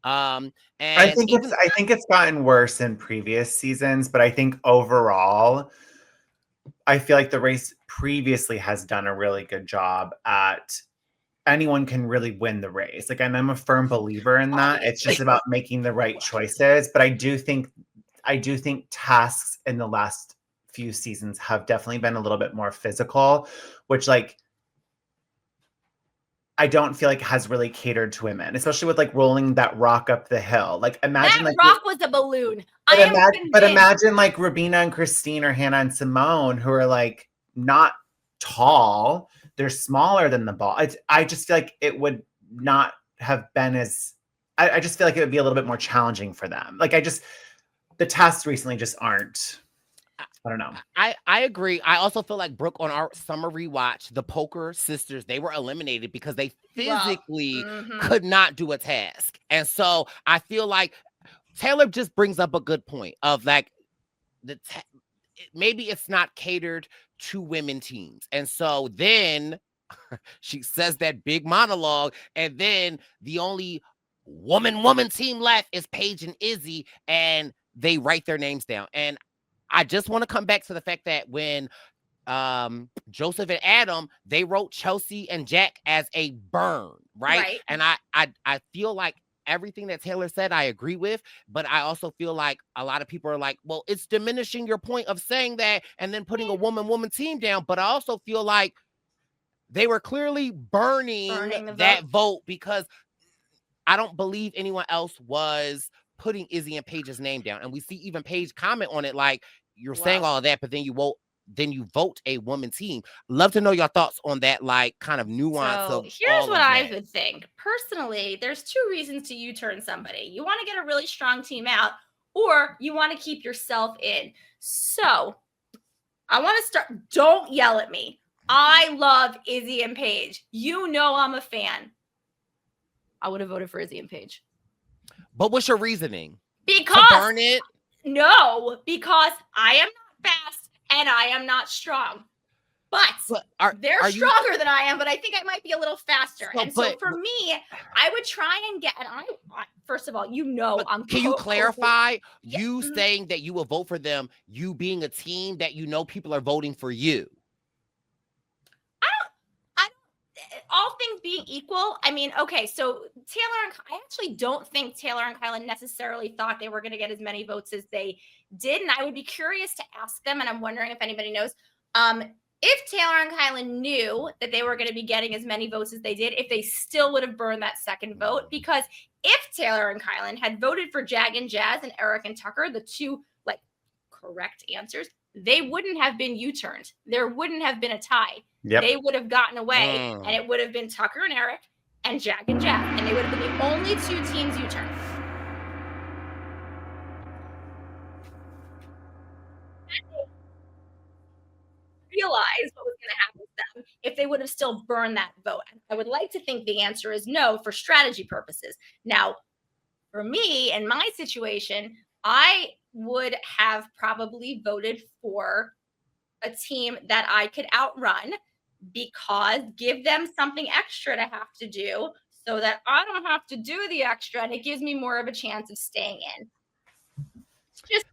And I think it's gotten worse in previous seasons, but I think overall, I feel like the race previously has done a really good job at anyone can really win the race. Like, and I'm a firm believer in that. It's just about making the right choices. But I do think tasks in the last few seasons have definitely been a little bit more physical, which like I don't feel like has really catered to women, especially with like rolling that rock up the hill. Like imagine that like rock was a balloon. But imagine like Rabina and Christine or Hannah and Simone, who are like not tall. They're smaller than the ball. I just feel like it would not have been as. I just feel like it would be a little bit more challenging for them. Like the tests recently just aren't. I don't know. I agree. I also feel like Brooke on our summer rewatch, the Poker sisters, they were eliminated because they physically could not do a task. And so I feel like Taylor just brings up a good point of like maybe it's not catered to women teams. And so then she says that big monologue, and then the only woman team left is Paige and Izzy, and they write their names down. And I just want to come back to the fact that when Joseph and Adam, they wrote Chelsea and Jack as a burn, right? And I feel like everything that Taylor said, I agree with, but I also feel like a lot of people are like, well, it's diminishing your point of saying that and then putting a woman team down. But I also feel like they were clearly burning that vote because I don't believe anyone else was putting Izzy and Paige's name down. And we see even Paige comment on it like, you're saying all of that, but then you vote a woman team. Love to know your thoughts on that, like kind of nuance. So here's what I would think. Personally, there's 2 reasons to U-turn somebody. You want to get a really strong team out, or you want to keep yourself in. So I want to start. Don't yell at me. I love Izzy and Paige. You know I'm a fan. I would have voted for Izzy and Paige. But what's your reasoning? Because to burn it? No, because I am not fast and I am not strong. But they're stronger than I am, but I think I might be a little faster. So for me, I would try and get, and I first of all, can you clarify you saying that you will vote for them, you being a team that you know people are voting for you? All things being equal, I mean, okay, so I actually don't think Taylor and Kyla necessarily thought they were going to get as many votes as they did. And I would be curious to ask them, and I'm wondering if anybody knows, if Taylor and Kyla knew that they were going to be getting as many votes as they did, if they still would have burned that second vote. Because if Taylor and Kyla had voted for Jag and Jazz and Eric and Tucker, the 2 like correct answers, they wouldn't have been U-turned. There wouldn't have been a tie. Yep. They would have gotten away, and it would have been Tucker and Eric and Jag and Jazz, and they would have been the only 2 teams U-turned. Realize what was going to happen to them if they would have still burned that vote. I would like to think the answer is no for strategy purposes. Now, for me, in my situation, I would have probably voted for a team that I could outrun, because give them something extra to have to do so that I don't have to do the extra, and it gives me more of a chance of staying in. It's just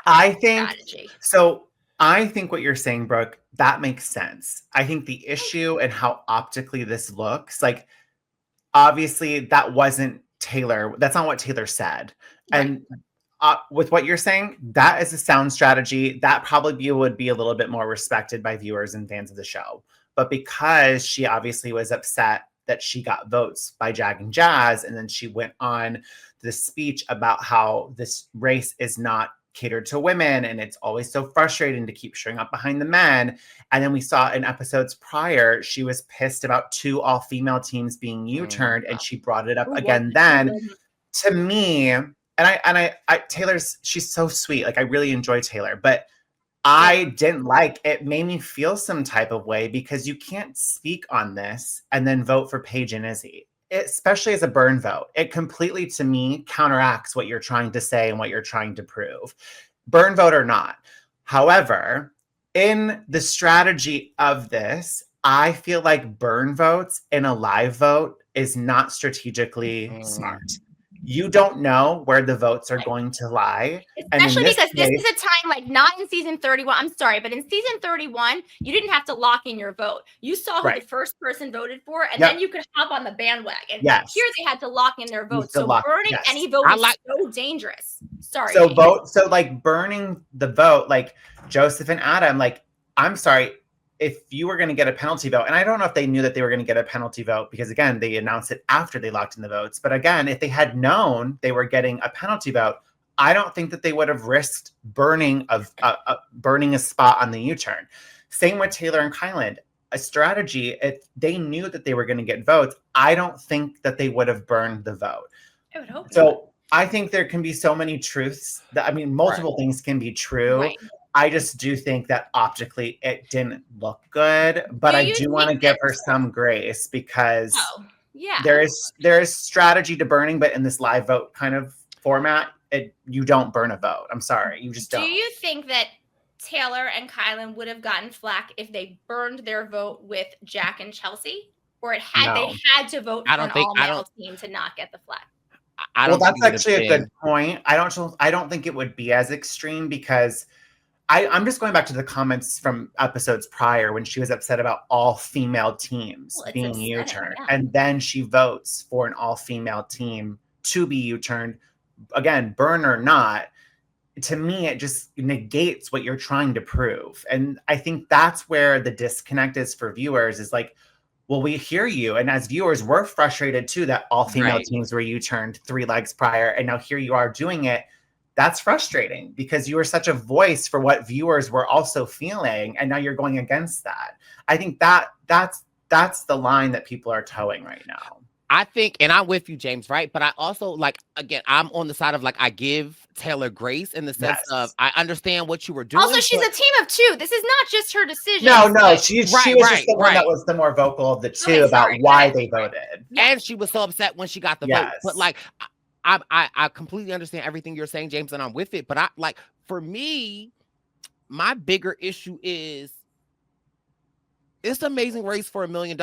I think strategy. so. I think what you're saying, Brooke, that makes sense. I think the issue and how optically this looks, like, obviously that wasn't Taylor. That's not what Taylor said. Right. And with what you're saying, that is a sound strategy. That probably would be a little bit more respected by viewers and fans of the show. But because she obviously was upset that she got votes by Jag and Jazz, and then she went on this speech about how this race is not catered to women, and it's always so frustrating to keep showing up behind the men. And then we saw in episodes prior, she was pissed about 2 all-female teams being U-turned, and she brought it up again then. To me, and I Taylor's, she's so sweet. Like, I really enjoy Taylor, but I didn't like it. Made me feel some type of way, because you can't speak on this and then vote for Paige and Izzy, especially as a burn vote. It completely, to me, counteracts what you're trying to say and what you're trying to prove, burn vote or not. However, in the strategy of this, I feel like burn votes in a live vote is not strategically smart. You don't know where the votes are going to lie. Especially because this is a time, like, not in season 31. I'm sorry, but in season 31, you didn't have to lock in your vote. You saw who the first person voted for, and then you could hop on the bandwagon. Yes. Here they had to lock in their vote. So burning any vote is so dangerous. Sorry. So like burning the vote, like Joseph and Adam, like, I'm sorry, if you were going to get a penalty vote, and I don't know if they knew that they were going to get a penalty vote, because again, they announced it after they locked in the votes. But again, if they had known they were getting a penalty vote, I don't think that they would have risked burning a spot on the U-turn. Same with Taylor and Kyland. A strategy, if they knew that they were going to get votes, I don't think that they would have burned the vote. I would hope so. I think there can be so many truths that, I mean, multiple things can be true. Right. I just do think that optically it didn't look good, but I do want to give her some grace, because there is strategy to burning, but in this live vote kind of format, you don't burn a vote. I'm sorry, you just don't. Do you think that Taylor and Kylan would have gotten flack if they burned their vote with Jack and Chelsea, or they had to vote for an all-male team to not get the flack? That's actually a good point. I don't think it would be as extreme, because I'm just going back to the comments from episodes prior when she was upset about all-female teams being U-turned. Yeah. And then she votes for an all-female team to be U-turned. Again, burn or not, to me, it just negates what you're trying to prove. And I think that's where the disconnect is for viewers, is like, well, we hear you. And as viewers, we're frustrated too that all-female teams were U-turned 3 legs prior, and now here you are doing it. That's frustrating, because you were such a voice for what viewers were also feeling, and now you're going against that. I think that's the line that people are towing right now. I think, and I'm with you, James, right? But I also, like, again, I'm on the side of, like, I give Taylor grace in the sense of I understand what you were doing. Also, she's a team of 2. This is not just her decision. No, she was just the one that was the more vocal of the 2 about why they voted. And she was so upset when she got the vote. But, like, I completely understand everything you're saying, James, and I'm with it. But for me, my bigger issue is it's Amazing Race for $1 million.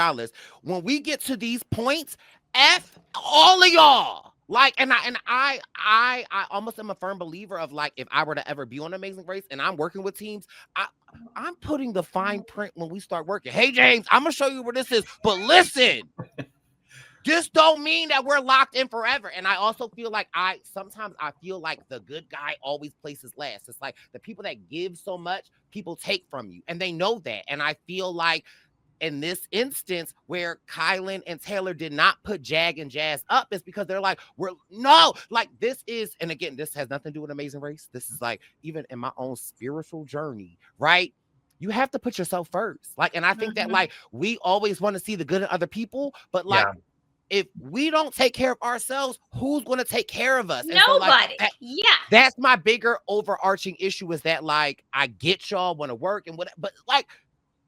When we get to these points, F all of y'all. Like, and I almost am a firm believer of, like, if I were to ever be on Amazing Race and I'm working with teams, I'm putting the fine print when we start working. Hey, James, I'm gonna show you where this is, but listen. This don't mean that we're locked in forever. And I also feel like sometimes I feel like the good guy always places last. It's like the people that give so much, people take from you, and they know that. And I feel like in this instance where Kylan and Taylor did not put Jag and Jazz up, is because they're like, this is, and again, this has nothing to do with Amazing Race. This is like, even in my own spiritual journey, right? You have to put yourself first. Like, and I think that, like, we always want to see the good in other people, but like, if we don't take care of ourselves, who's going to take care of us? Nobody. So, like, that's my bigger overarching issue, is that, like, I get y'all want to work and whatever, but, like,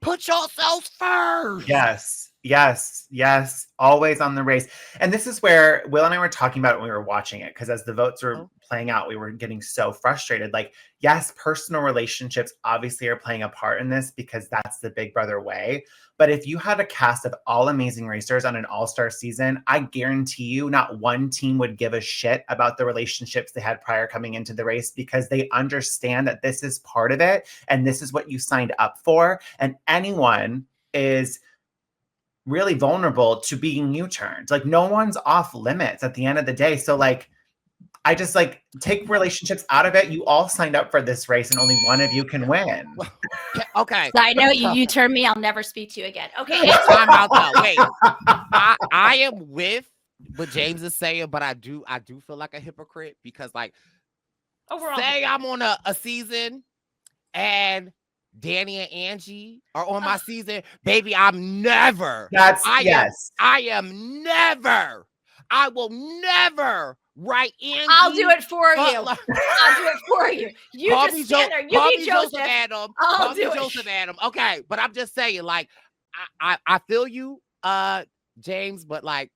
put yourselves first. Yes. Yes, yes, always on the race. And this is where Will and I were talking about it when we were watching it, because as the votes were playing out, we were getting so frustrated. Like, yes, personal relationships obviously are playing a part in this because that's the Big Brother way. But if you had a cast of all amazing racers on an all-star season, I guarantee you not one team would give a shit about the relationships they had prior coming into the race, because they understand that this is part of it and this is what you signed up for. And anyone is really vulnerable to being U-turned. Like, no one's off limits at the end of the day. So like, I just like take relationships out of it. You all signed up for this race and only one of you can win. Okay. I know you turn me, I'll never speak to you again. Okay. Time out though. Wait. I am with what James is saying, but I do feel like a hypocrite because like say I'm on a season and Danny and Angie are on my season, baby. I'm never. I will never write Angie. I'll do it for you. I'll do it for you. You just stand there. You be Joseph Adam. I'll do Joseph Adam. Okay, but I'm just saying, like, I feel you, James, but like,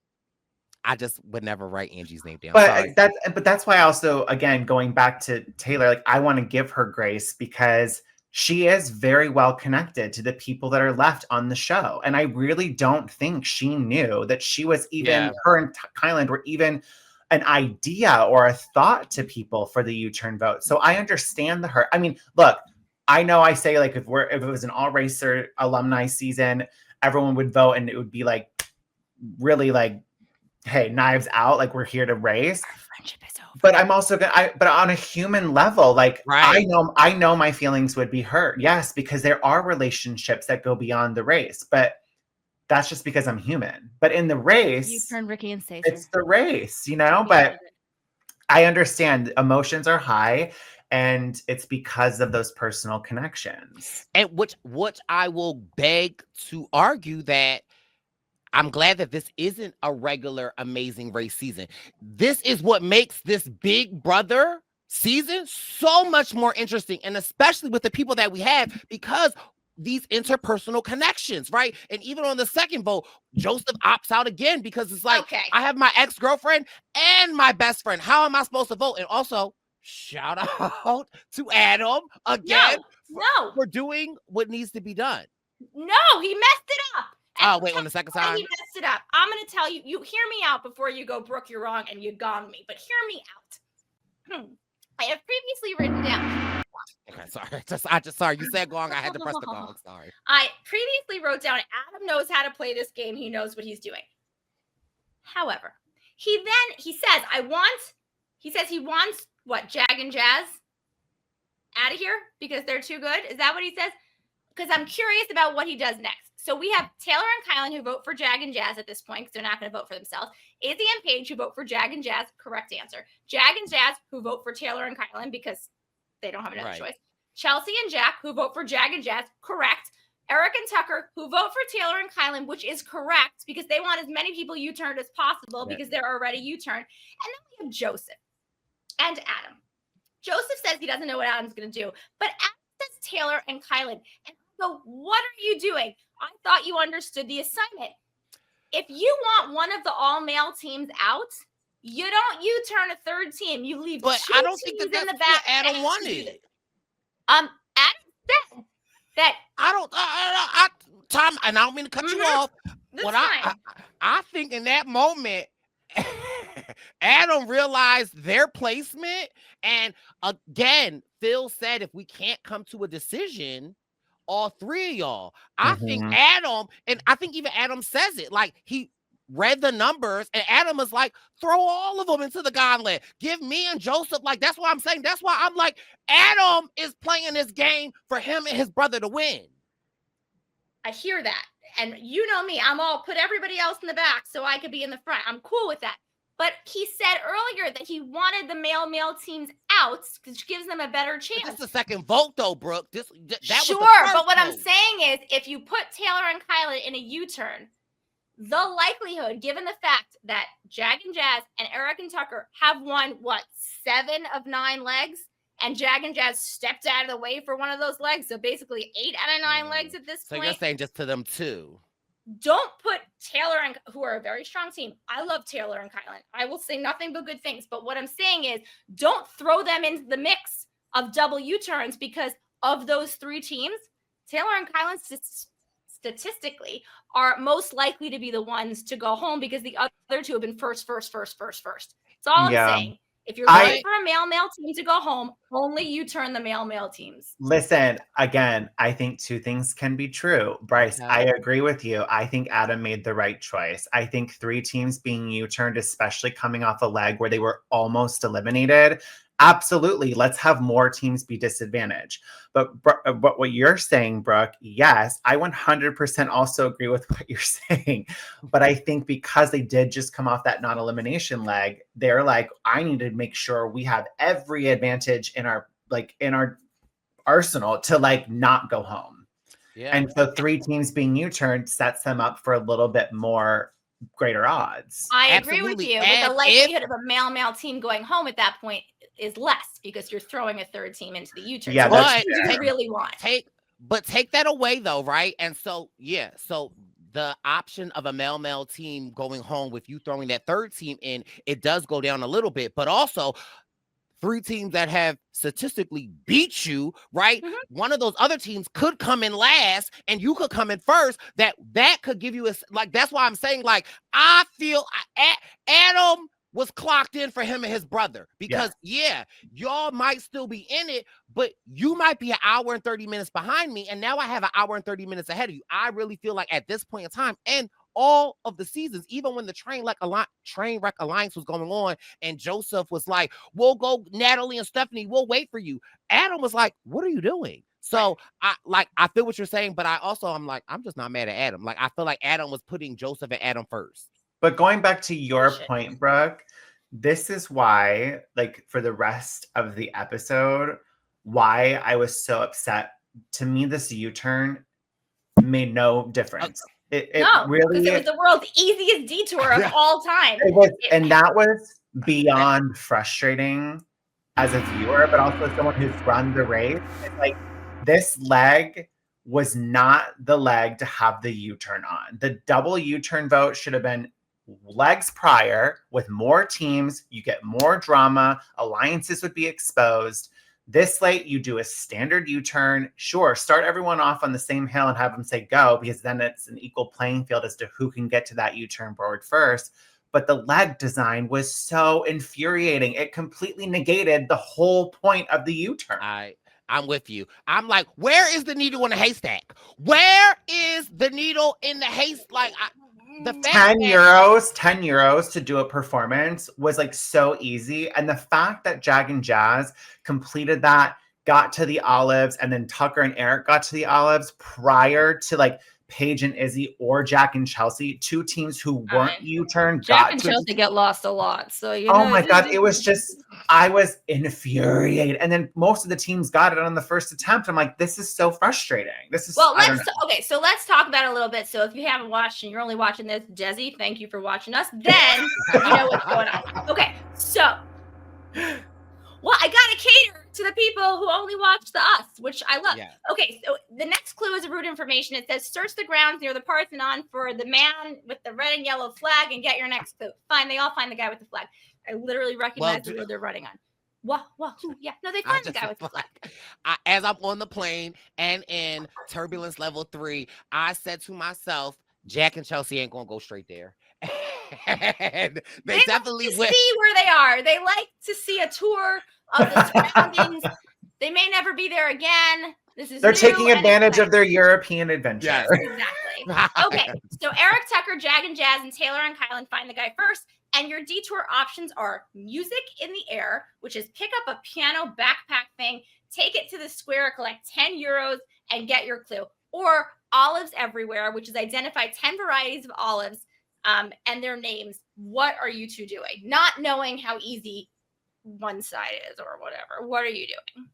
I just would never write Angie's name down. But that's why also, again, going back to Taylor, like, I want to give her grace because she is very well connected to the people that are left on the show. And I really don't think she knew that she was even, her and Kyland were even an idea or a thought to people for the U-turn vote. So I understand the hurt. I mean, look, I know I say like, if it was an all racer alumni season, everyone would vote and it would be like, really like, hey, knives out, like we're here to race. Our friendship is over. But I'm also but on a human level, like I know my feelings would be hurt. Yes, because there are relationships that go beyond the race, but that's just because I'm human. But in the race, you turn Ricky and Stacey. It's the race, you know. But I understand emotions are high, and it's because of those personal connections. And which I will beg to argue that I'm glad that this isn't a regular Amazing Race season. This is what makes this Big Brother season so much more interesting, and especially with the people that we have, because these interpersonal connections, right? And even on the second vote, Joseph opts out again because it's like, I have my ex-girlfriend and my best friend. How am I supposed to vote? And also, shout out to Adam again for doing what needs to be done. No, he messed it up. Oh, wait, on the second time? He messed it up. I'm going to tell you, you hear me out before you go, Brooke, you're wrong, and you gong me. But hear me out. I have previously written down. Okay, sorry. Sorry, you said gong. I had to press the gong. Sorry. I previously wrote down, Adam knows how to play this game. He knows what he's doing. However, he says he wants, what, Jag and Jazz out of here because they're too good? Is that what he says? Because I'm curious about what he does next. So we have Taylor and Kyland who vote for Jag and Jazz at this point because they're not going to vote for themselves. Izyah and Paige who vote for Jag and Jazz. Correct answer. Jag and Jazz who vote for Taylor and Kyland because they don't have another choice. Chelsea and Jack who vote for Jag and Jazz. Correct. Eric and Tucker who vote for Taylor and Kyland, which is correct because they want as many people U-turned as possible because they're already U-turned. And then we have Joseph and Adam. Joseph says he doesn't know what Adam's going to do, but Adam says Taylor and Kyland. And so what are you doing? I thought you understood the assignment. If you want one of the all-male teams out, you don't U-turn a third team. You leave but two I don't teams think that's in the back. Adam wanted. Adam said that Tom, and I don't mean to cut you off. But I think in that moment, Adam realized their placement. And again, Phil said, if we can't come to a decision, all three of y'all. I think Adam, and I think even Adam says it, like he read the numbers and Adam was like, throw all of them into the gauntlet. Give me and Joseph, like, that's why I'm saying, that's why I'm like, Adam is playing this game for him and his brother to win. I hear that. And you know me, I'm all put everybody else in the back so I could be in the front. I'm cool with that. But he said earlier that he wanted the male teams out, which gives them a better chance. That's the second vote, though, Brooke. That sure, was the first but what vote. I'm saying is, if you put Taylor and Kyland in a U-turn, the likelihood, given the fact that Jag and Jazz and Eric and Tucker have won, 7 of 9 legs, and Jag and Jazz stepped out of the way for one of those legs, so basically 8 out of 9 legs at this point. So you're saying just to them 2? don't put Taylor and who are a very strong team. I love Taylor and Kylan. I will say nothing but good things. But what I'm saying is don't throw them into the mix of double U-turns because of those 3 teams, Taylor and Kylan statistically are most likely to be the ones to go home because the other 2 have been first. That's all I'm saying. If you're looking for a male team to go home, only you turn the male teams. Listen, again, I think 2 things can be true. Brice, I agree with you. I think Adam made the right choice. I think 3 teams being U-turned, especially coming off a leg where they were almost eliminated. Absolutely. Let's have more teams be disadvantaged. But what you're saying, Brooke, yes, I 100% also agree with what you're saying. But I think because they did just come off that non-elimination leg, they're like, I need to make sure we have every advantage in our arsenal to not go home. Yeah. And so 3 teams being U-turned sets them up for a little bit more greater odds. I agree with you, but the likelihood of a male team going home at that point is less because you're throwing a 3rd team into the U-turn. Yeah, so what do you really want? Take that away though, right? And so so the option of a male team going home with you throwing that 3rd team in, it does go down a little bit, but also 3 teams that have statistically beat you, right? Mm-hmm. One of those other teams could come in last and you could come in first. That could give you that's why I'm saying I feel Adam was clocked in for him and his brother because y'all might still be in it, but you might be an hour and 30 minutes behind me. And now I have an hour and 30 minutes ahead of you. I really feel like at this point in time and all of the seasons, even when the train wreck alliance was going on and Joseph was like, we'll go, Natalie and Stephanie, we'll wait for you. Adam was like, what are you doing? So I feel what you're saying, but I'm just not mad at Adam. I feel like Adam was putting Joseph and Adam first. But going back to your point, Brooke, this is why, for the rest of the episode, why I was so upset. To me, this U-turn made no difference. It really, because it was the world's easiest detour of all time. And that was beyond frustrating as a viewer, but also as someone who's run the race. It's this leg was not the leg to have the U-turn on. The double U-turn vote should have been legs prior with more teams. You get more drama. Alliances would be exposed. This late, you do a standard U-turn. Sure, start everyone off on the same hill and have them say go, because then it's an equal playing field as to who can get to that U-turn board first. But the leg design was so infuriating. It completely negated the whole point of the U-turn. I'm with you. I'm like, where is the needle in the haystack? Where is the needle in the haystack? The 10 euros to do a performance was so easy. And the fact that Jag and Jazz completed that, got to the olives, and then Tucker and Eric got to the olives prior to Paige and Izzy or Jack and Chelsea, 2 teams who weren't U-turned. Jack and Chelsea get lost a lot. So oh my God, it was just, I was infuriated. And then most of the teams got it on the first attempt. I'm like, this is so frustrating. So let's talk about it a little bit. So if you haven't watched and you're only watching this, Jezzy, thank you for watching us. Then you know what's going on. Okay, so I gotta cater to the people who only watch the us, which I love. Yeah. Okay, so the next clue is route information. It says search the grounds near the Parthenon for the man with the red and yellow flag and get your next clue. Fine, they all find the guy with the flag. I literally recognize the road they're running on. Yeah, no, they find the guy with the flag. As I'm on the plane and in turbulence level 3, I said to myself, Jack and Chelsea ain't gonna go straight there. And they definitely like to see where they are. They like to see a tour of the surroundings. They may never be there again. They're taking advantage of their European adventure. Yes, exactly. Okay, so Eric, Tucker, Jag and Jazz, and Taylor and Kylan find the guy first. And your detour options are music in the air, which is pick up a piano backpack thing, take it to the square, collect 10 euros, and get your clue. Or olives everywhere, which is identify 10 varieties of olives and their names. What are you 2 doing? Not knowing how easy one side is or whatever. What are you doing?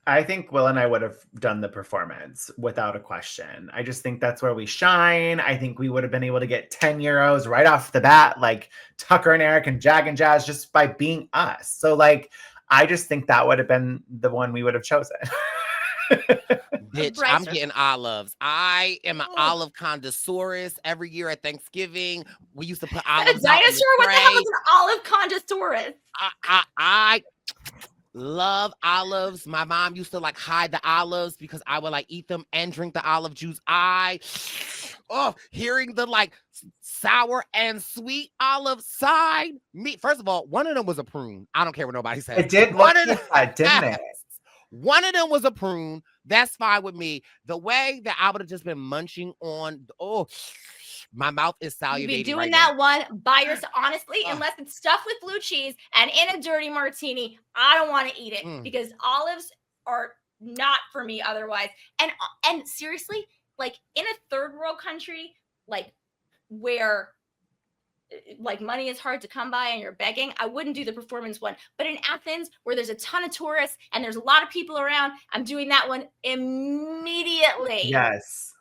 I think Will and I would have done the performance without a question. I just think that's where we shine. I think we would have been able to get 10 euros right off the bat, like Tucker and Eric and Jag and Jazz, just by being us. So I just think that would have been the one we would have chosen. Bitch, Brice I'm or- getting olives. I am an olive connoisseurist. Every year at Thanksgiving, we used to put A olives out in the dinosaur? What the hell tray. is an olive connoisseurist? I love olives. My mom used to like hide the olives because I would like eat them and drink the olive juice. Hearing the like sour and sweet olive side. First of all, one of them was a prune. I don't care what nobody says. It did One look of them, like that, didn't it? one of them was a prune. That's fine with me. The way that I would have just been munching on, my mouth is salivating. You'd be doing right that now. one by yourself. Honestly, unless it's stuffed with blue cheese and in a dirty martini, I don't want to eat it because olives are not for me otherwise. And seriously, like in a third world country, like where like money is hard to come by and you're begging, I wouldn't do the performance one. But in Athens, where there's a ton of tourists and there's a lot of people around, I'm doing that one immediately. Yes.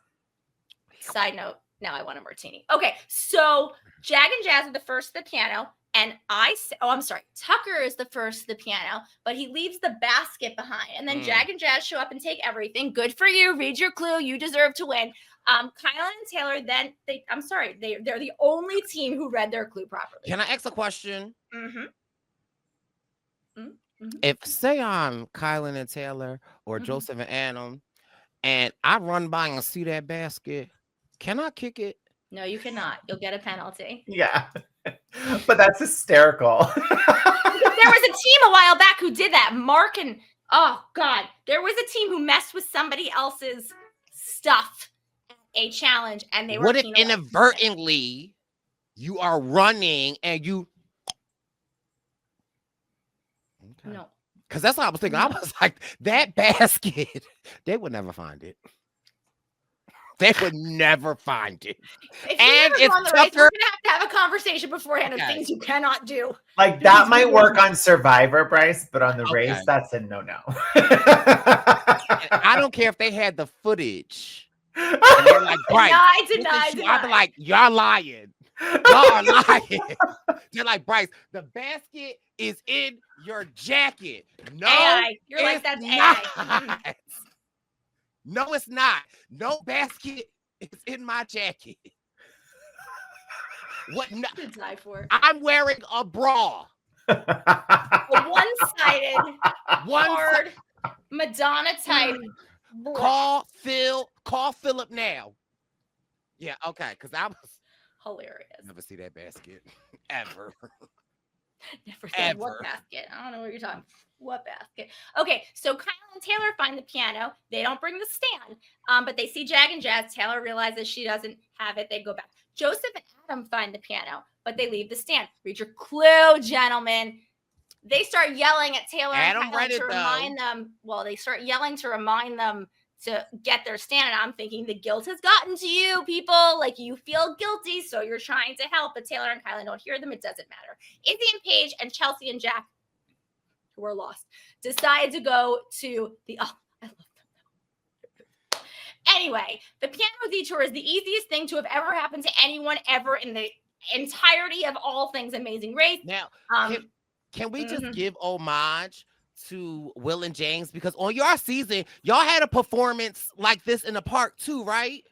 Side note, now I want a martini. Okay, so Jag and Jazz are the first to the piano, and Tucker is the first to the piano, but he leaves the basket behind. And then Jag and Jazz show up and take everything. Good for you. Read your clue. You deserve to win. Kylan and Taylor, they're the only team who read their clue properly. Can I ask a question? Mm-hmm. If say I'm Kylan and Taylor or Joseph and Adam, and I run by and see that basket, can I kick it? No, you cannot. You'll get a penalty. Yeah. But that's hysterical. There was a team a while back who did that. Mark and there was a team who messed with somebody else's stuff at a challenge, and they were. What if inadvertently you are running and you? Okay. No. Because that's what I was thinking. I was like, that basket, they would never find it. They would never find it. If And you it's never go on the race, Tucker. we're gonna have a conversation beforehand of things you cannot do. Like that might work on Survivor, Brice, but on the race, that's a no-no. I don't care if they had the footage. And they're like, Brice, Deny. I'd be like, y'all lying. Y'all are lying. They're like, Brice, the basket is in your jacket. No, AI. You're like, that's AI. not. No, it's not. No basket is in my jacket. What? No, To die for. I'm wearing a bra. A one-sided, hard, Madonna type. Call Philip now. Yeah, okay, because I was Hilarious. never see that basket ever. Never said what basket. I don't know what you're talking about. What basket? Okay, so Kyle and Taylor find the piano. They don't bring the stand, but they see Jag and Jazz. Taylor realizes she doesn't have it. They go back. Joseph and Adam find the piano, but they leave the stand. Read your clue, gentlemen. They start yelling at Taylor and Kyle to remind them. Well, they start yelling to remind them to get their stand. And I'm thinking the guilt has gotten to you, people. Like you feel guilty, so you're trying to help. But Taylor and Kylan don't hear them. It doesn't matter. Izzy and Paige and Chelsea and Jack, who are lost, decide to go to the. Oh, I love them. Anyway, the piano detour is the easiest thing to have ever happened to anyone ever in the entirety of all things Amazing Race. Now, can we just give homage to Will and James? Because on your season, y'all had a performance like this in the park too, right?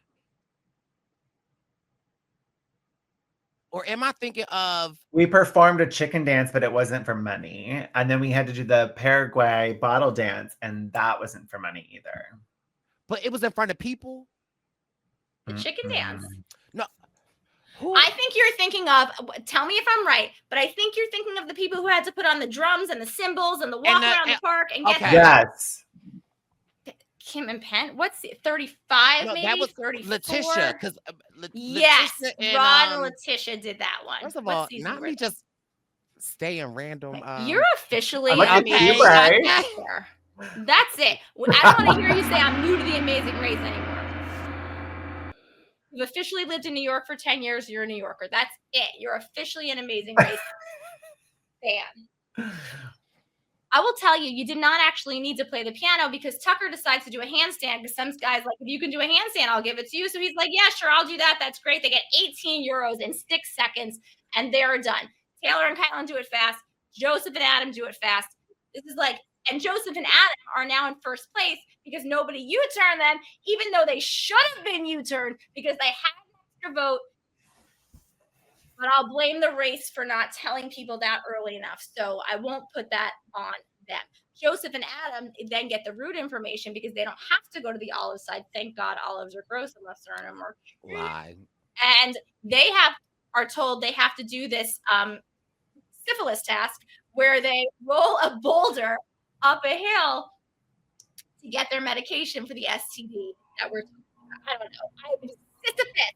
Or am I thinking of... We performed a chicken dance, but it wasn't for money. And then we had to do the Paraguay bottle dance, and that wasn't for money either. But it was in front of people? The chicken dance. No. I think you're thinking of, tell me if I'm right, but I think you're thinking of the people who had to put on the drums and the cymbals and the walk around the park and get Yes. Kim and Penn. What's it? 35 No, maybe? that was 34? Letitia. Because yes, and, Ron and Letitia did that one. First of all, not me just staying random. You're officially That's it. I don't want to hear you say I'm new to the Amazing Race anymore. You've officially lived in New York for 10 years. You're a New Yorker. That's it. You're officially an Amazing Race fan. I will tell you, you did not actually need to play the piano because Tucker decides to do a handstand because some guy's like, if you can do a handstand, I'll give it to you. So he's like, yeah, sure, I'll do that. That's great. They get 18 euros in 6 seconds and they're done. Taylor and Kylan do it fast. Joseph and Adam do it fast. This is like And Joseph and Adam are now in first place because nobody U-turned them, even though they should have been U-turned because they had an extra vote. But I'll blame the race for not telling people that early enough. So I won't put that on them. Joseph and Adam then get the route information because they don't have to go to the olive side. Thank God olives are gross unless they're in a market. Lie. And they are told they have to do this syphilis task where they roll a boulder up a hill to get their medication for the STD that we're talking about. I don't know. I was Sisyphus.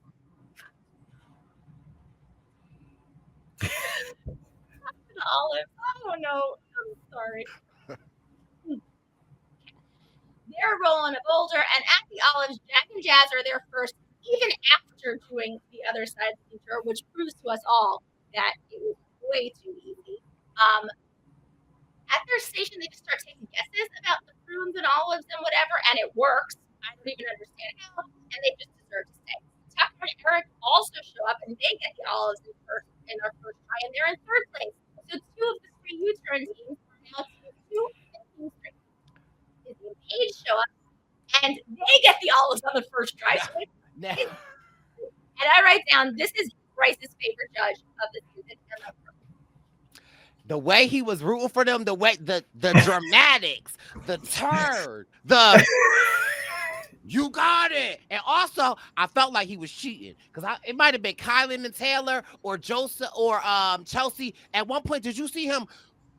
Olive. Oh no. I'm sorry. They're rolling a boulder, and at the olives, Jack and Jazz are there first, even after doing the other side of the detour, which proves to us all that it was way too easy. At their station, they just start taking guesses about the prunes and olives and whatever, and it works. I don't even understand how, and they just deserve to stay. Tucker and Eric also show up, and they get the olives in their first try, and they're in third place. So 2 of the 3 U-turn teams are now 2 and 2 3. Izzy and Paige show up, and they get the olives on the first try. Nah. And I write down, this is Brice's favorite judge of the season. The way he was rooting for them, the way the dramatics, the turn, the you got it. And also, I felt like he was cheating because it might have been Kylan and Taylor or Joseph or Chelsea. At one point, did you see him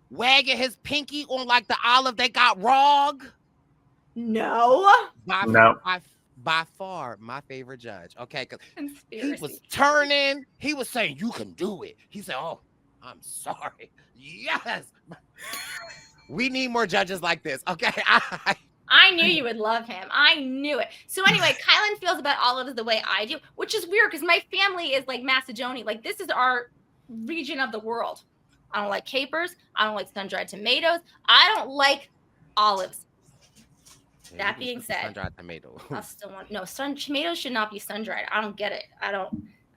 wagging his pinky on like the olive they got wrong? No. By far, my favorite judge. Okay, because Conspiracy. he was turning. He was saying, "You can do it." He said, "Oh, I'm sorry." Yes. We need more judges like this. Okay. I knew you would love him. I knew it. So anyway, Kylan feels about olives the way I do, which is weird because my family is like Macedonia. Like this is our region of the world. I don't like capers. I don't like sun-dried tomatoes. I don't like olives. That being said, sun-dried tomato. I still want tomatoes should not be sun-dried. I don't get it. I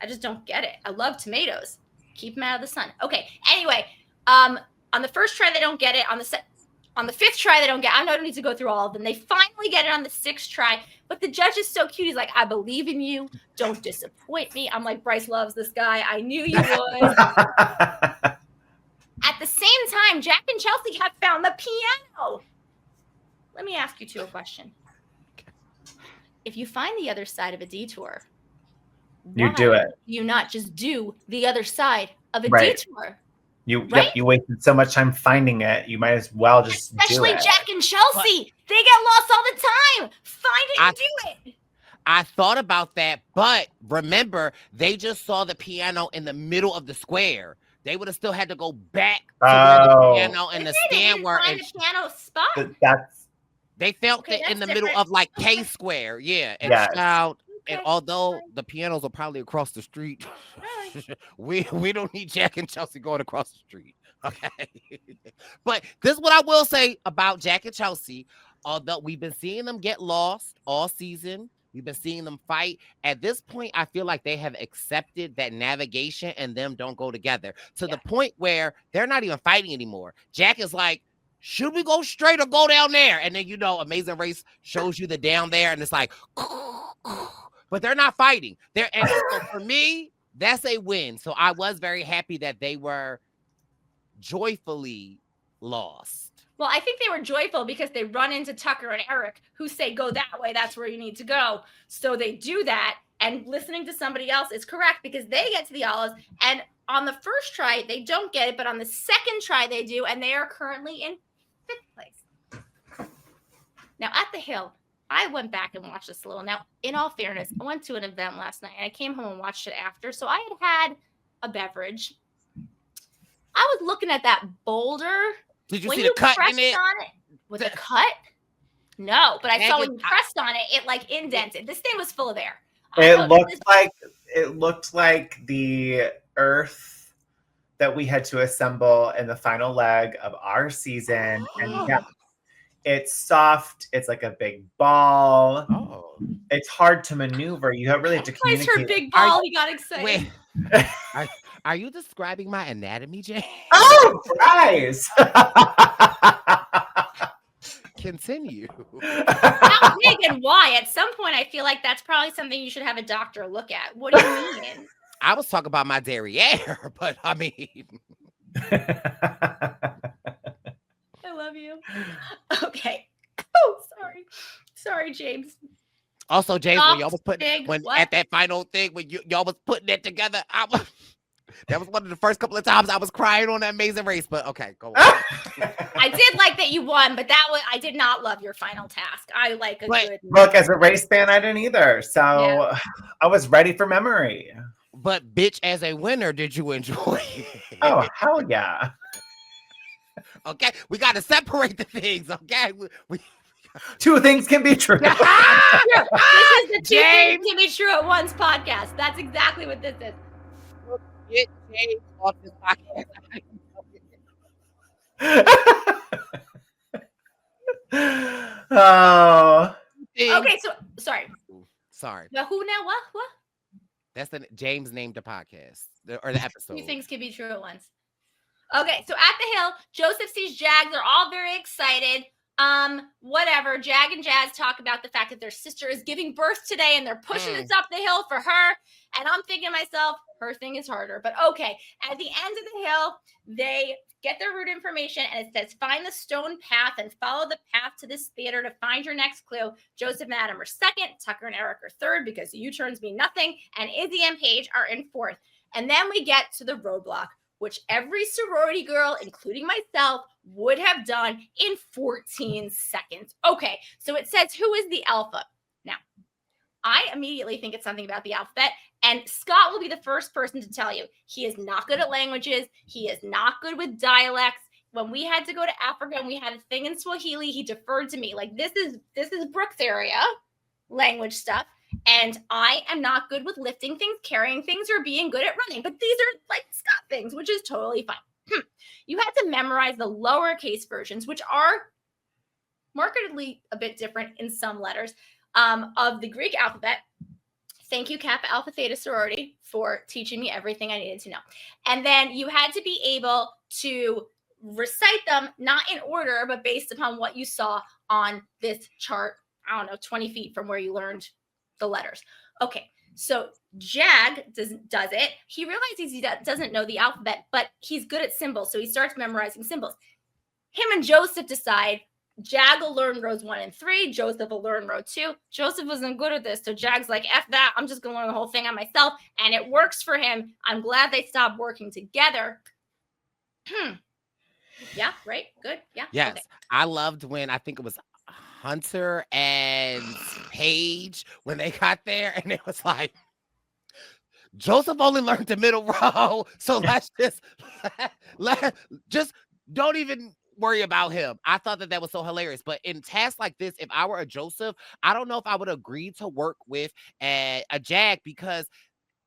just don't get it. I love tomatoes. Keep them out of the sun. Okay. Anyway, on the first try they don't get it. On the 5th try they don't get it. I don't need to go through all of them. They finally get it on the 6th try. But the judge is so cute. He's like, I believe in you. Don't disappoint me. I'm like, Brice loves this guy. I knew you would. At the same time, Jack and Chelsea have found the piano. Let me ask you 2 a question. If you find the other side of a detour, you do it. You not just do the other side of a Right. detour. You wasted so much time finding it. You might as well just Especially do it. Jack and Chelsea. They get lost all the time. Find it and do it. I thought about that, but remember, they just saw the piano in the middle of the square. They would have still had to go back to where the piano and the stand were. Find the piano spot. They felt it in the middle of like K Square. Yeah. And shout. And although the pianos are probably across the street, Really? we don't need Jack and Chelsea going across the street. Okay. But this is what I will say about Jack and Chelsea. Although we've been seeing them get lost all season, we've been seeing them fight. At this point, I feel like they have accepted that navigation and them don't go together to the point where they're not even fighting anymore. Jack is like, should we go straight or go down there? And then, Amazing Race shows you the down there and it's like, but they're not fighting. And so for me, that's a win. So I was very happy that they were joyfully lost. Well, I think they were joyful because they run into Tucker and Eric who say, go that way. That's where you need to go. So they do that. And listening to somebody else is correct because they get to the olives. And on the first try, they don't get it. But on the second try, they do. And they are currently in 5th place. Now, at the Hill, I went back and watched this a little. Now, in all fairness, I went to an event last night. And I came home and watched it after. So I had a beverage. I was looking at that boulder. Did you see the cut in it? On it? Was it cut? No, but I saw when you pressed on it, it like indented. This thing was full of air. It looked like the earth that we had to assemble in the final leg of our season. And it's soft. It's like a big ball. Oh. It's hard to maneuver. You really have to communicate. Brice heard big ball. He got excited. Wait. Are you describing my anatomy, Jay? Oh, Brice! Continue. How big and why? At some point, I feel like that's probably something you should have a doctor look at. What do you mean? I was talking about my derriere, but I mean. I love you. Okay. Oh, sorry, James. Also, James, when y'all was at that final thing, when y'all was putting it together, that was one of the first couple of times I was crying on that Amazing Race. But okay, go on. I did like that you won, but I did not love your final task. I like a good. Look, as a race fan, I didn't either. So I was ready for memory. But bitch, as a winner, did you enjoy it? Oh, hell yeah. Okay, we got to separate the things. Okay, two things can be true. This is the two things can be true at once podcast. That's exactly what this is. Get James off this podcast. Oh. Okay, so sorry. But who now? What? That's James named the podcast or the episode. Two things can be true at once. Okay, so at the hill, Joseph sees Jag. They're all very excited. Whatever. Jag and Jazz talk about the fact that their sister is giving birth today and they're pushing this up the hill for her. And I'm thinking to myself, her thing is harder. But okay, at the end of the hill, they get their route information and it says, find the stone path and follow the path to this theater to find your next clue. Joseph and Adam are second, Tucker and Eric are third because the U-turns mean nothing, and Izzy and Paige are in fourth. And then we get to the roadblock, which every sorority girl, including myself, would have done in 14 seconds. Okay, so it says, who is the alpha? Now, I immediately think it's something about the alphabet, and Scott will be the first person to tell you. He is not good at languages. He is not good with dialects. When we had to go to Africa and we had a thing in Swahili, he deferred to me. Like, this is Brooke's area, language stuff. And I am not good with lifting things, carrying things, or being good at running. But these are like Scott things, which is totally fine. You had to memorize the lowercase versions, which are markedly a bit different in some letters of the Greek alphabet. Thank you, Kappa Alpha Theta sorority, for teaching me everything I needed to know. And then you had to be able to recite them, not in order, but based upon what you saw on this chart, I don't know, 20 feet from where you learned the letters. Okay, so Jag does it. He realizes he doesn't know the alphabet, but he's good at symbols, so he starts memorizing symbols. Him and Joseph decide Jag will learn rows 1 and 3. Joseph will learn row 2. Joseph wasn't good at this, so Jag's like, F that. I'm just going to learn the whole thing on myself, and it works for him. I'm glad they stopped working together. Yeah, right? Good? Yeah? Yes. Okay. I loved when I think it was Hunter and Paige when they got there, and it was like, Joseph only learned the middle row, so let's just don't even worry about him. I thought that was so hilarious. But in tasks like this, if I were a Joseph, I don't know if I would agree to work with a Jag, because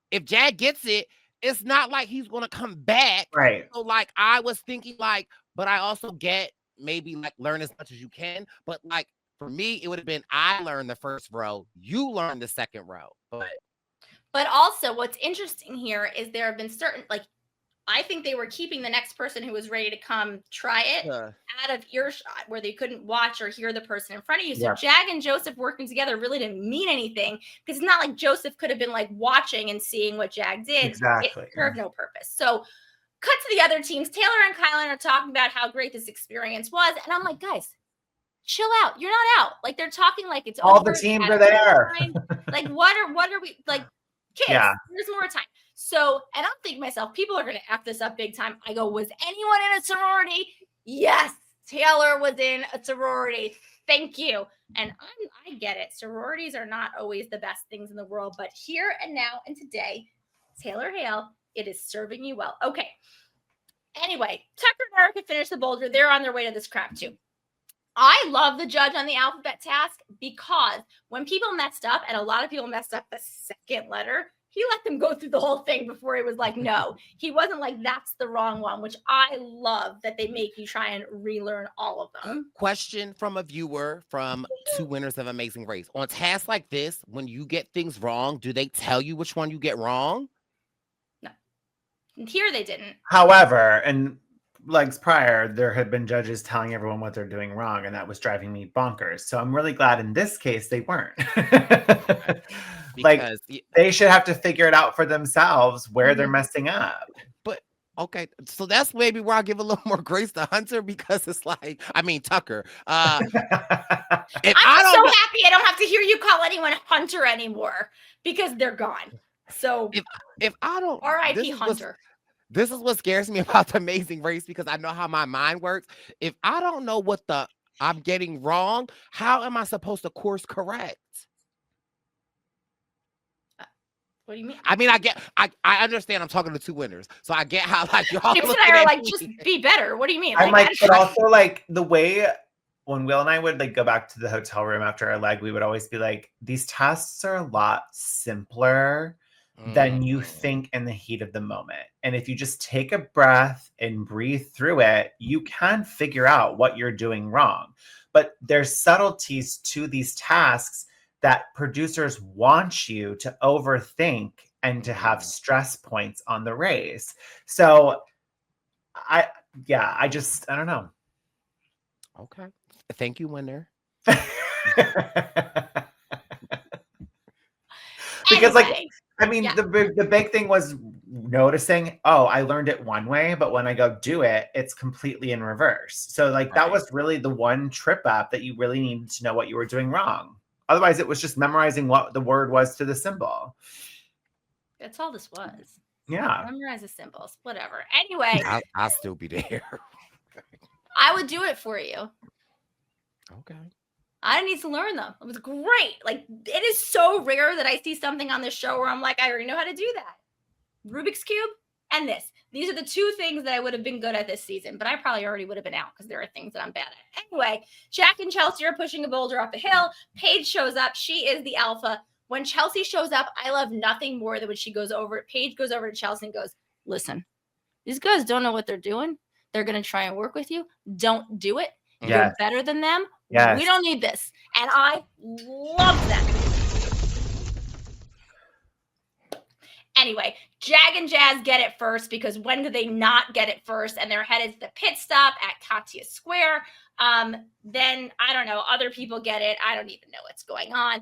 if Jag gets it, it's not like he's going to come back. Right. So like I was thinking like, but I also get maybe like learn as much as you can. But like for me, it would have been I learned the first row, you learn the second row. But also what's interesting here is there have been certain, like, I think they were keeping the next person who was ready to come try it out of earshot where they couldn't watch or hear the person in front of you. So Jag and Joseph working together really didn't mean anything, because it's not like Joseph could have been like watching and seeing what Jag did. Exactly. It served no purpose. So cut to the other teams. Taylor and Kylan are talking about how great this experience was. And I'm like, guys, chill out. You're not out. Like, they're talking like it's all over. The teams are there. Like, what are we like? Kids, there's more time. So, and I'm thinking to myself, people are going to F this up big time. I go, was anyone in a sorority? Yes, Taylor was in a sorority. Thank you. And I get it. Sororities are not always the best things in the world, but here and now and today, Taylor Hale, it is serving you well. Okay. Anyway, Tucker and Eric have finished the boulder. They're on their way to this crap too. I love the judge on the alphabet task, because when people messed up, and a lot of people messed up the second letter, he let them go through the whole thing before he was like, no. He wasn't like, that's the wrong one, which I love that they make you try and relearn all of them. Question from a viewer from 2 winners of Amazing Race. On tasks like this, when you get things wrong, do they tell you which one you get wrong? No. Here they didn't. However, and legs prior, there had been judges telling everyone what they're doing wrong, and that was driving me bonkers. So I'm really glad in this case they weren't. Like, Because they should have to figure it out for themselves where they're messing up. but okay, so that's maybe where I give a little more grace to Hunter, because it's like, I mean Tucker. If I'm I so don't know, happy I don't have to hear you call anyone Hunter anymore because they're gone. So if I don't, R.I.P. Hunter. This is what scares me about the Amazing Race, because I know how my mind works. If I don't know what I'm getting wrong, how am I supposed to course correct? What do you mean? I mean, I understand I'm talking to two winners, so I get how like y'all James and looking I are at like, me. just be better. What do you mean? I'm like, I but also like the way when Will and I would like go back to the hotel room after our leg, we would always be like, these tests are a lot simpler than you think in the heat of the moment. And if you just take a breath and breathe through it, you can figure out what you're doing wrong. But there's subtleties to these tasks that producers want you to overthink and to have stress points on the race. So I don't know. Okay. Thank you, winner. Because like, Anyway, I mean, yeah. the big thing was noticing, oh, I learned it one way, but when I go do it, it's completely in reverse. So like that was really the one trip up that you really needed to know what you were doing wrong. Otherwise, it was just memorizing what the word was to the symbol. That's all this was. Yeah. Memorize the symbols, whatever. Anyway, I'll still be there. I would do it for you. Okay. I didn't need to learn them. It was great. Like, it is so rare that I see something on this show where I'm like, I already know how to do that. Rubik's Cube and this. These are the two things that I would have been good at this season, but I probably already would have been out because there are things that I'm bad at. Anyway, Jack and Chelsea are pushing a boulder up a hill. Paige shows up. She is the alpha. When Chelsea shows up, I love nothing more than when Paige goes over to Chelsea and goes, listen, these guys don't know what they're doing. They're going to try and work with you. Don't do it. Yes. You're better than them. Yes. We don't need this. And I love that. Anyway, Jag and Jazz get it first because when do they not get it first? And they're headed to the pit stop at Katia Square. Then, I don't know, other people get it. I don't even know what's going on.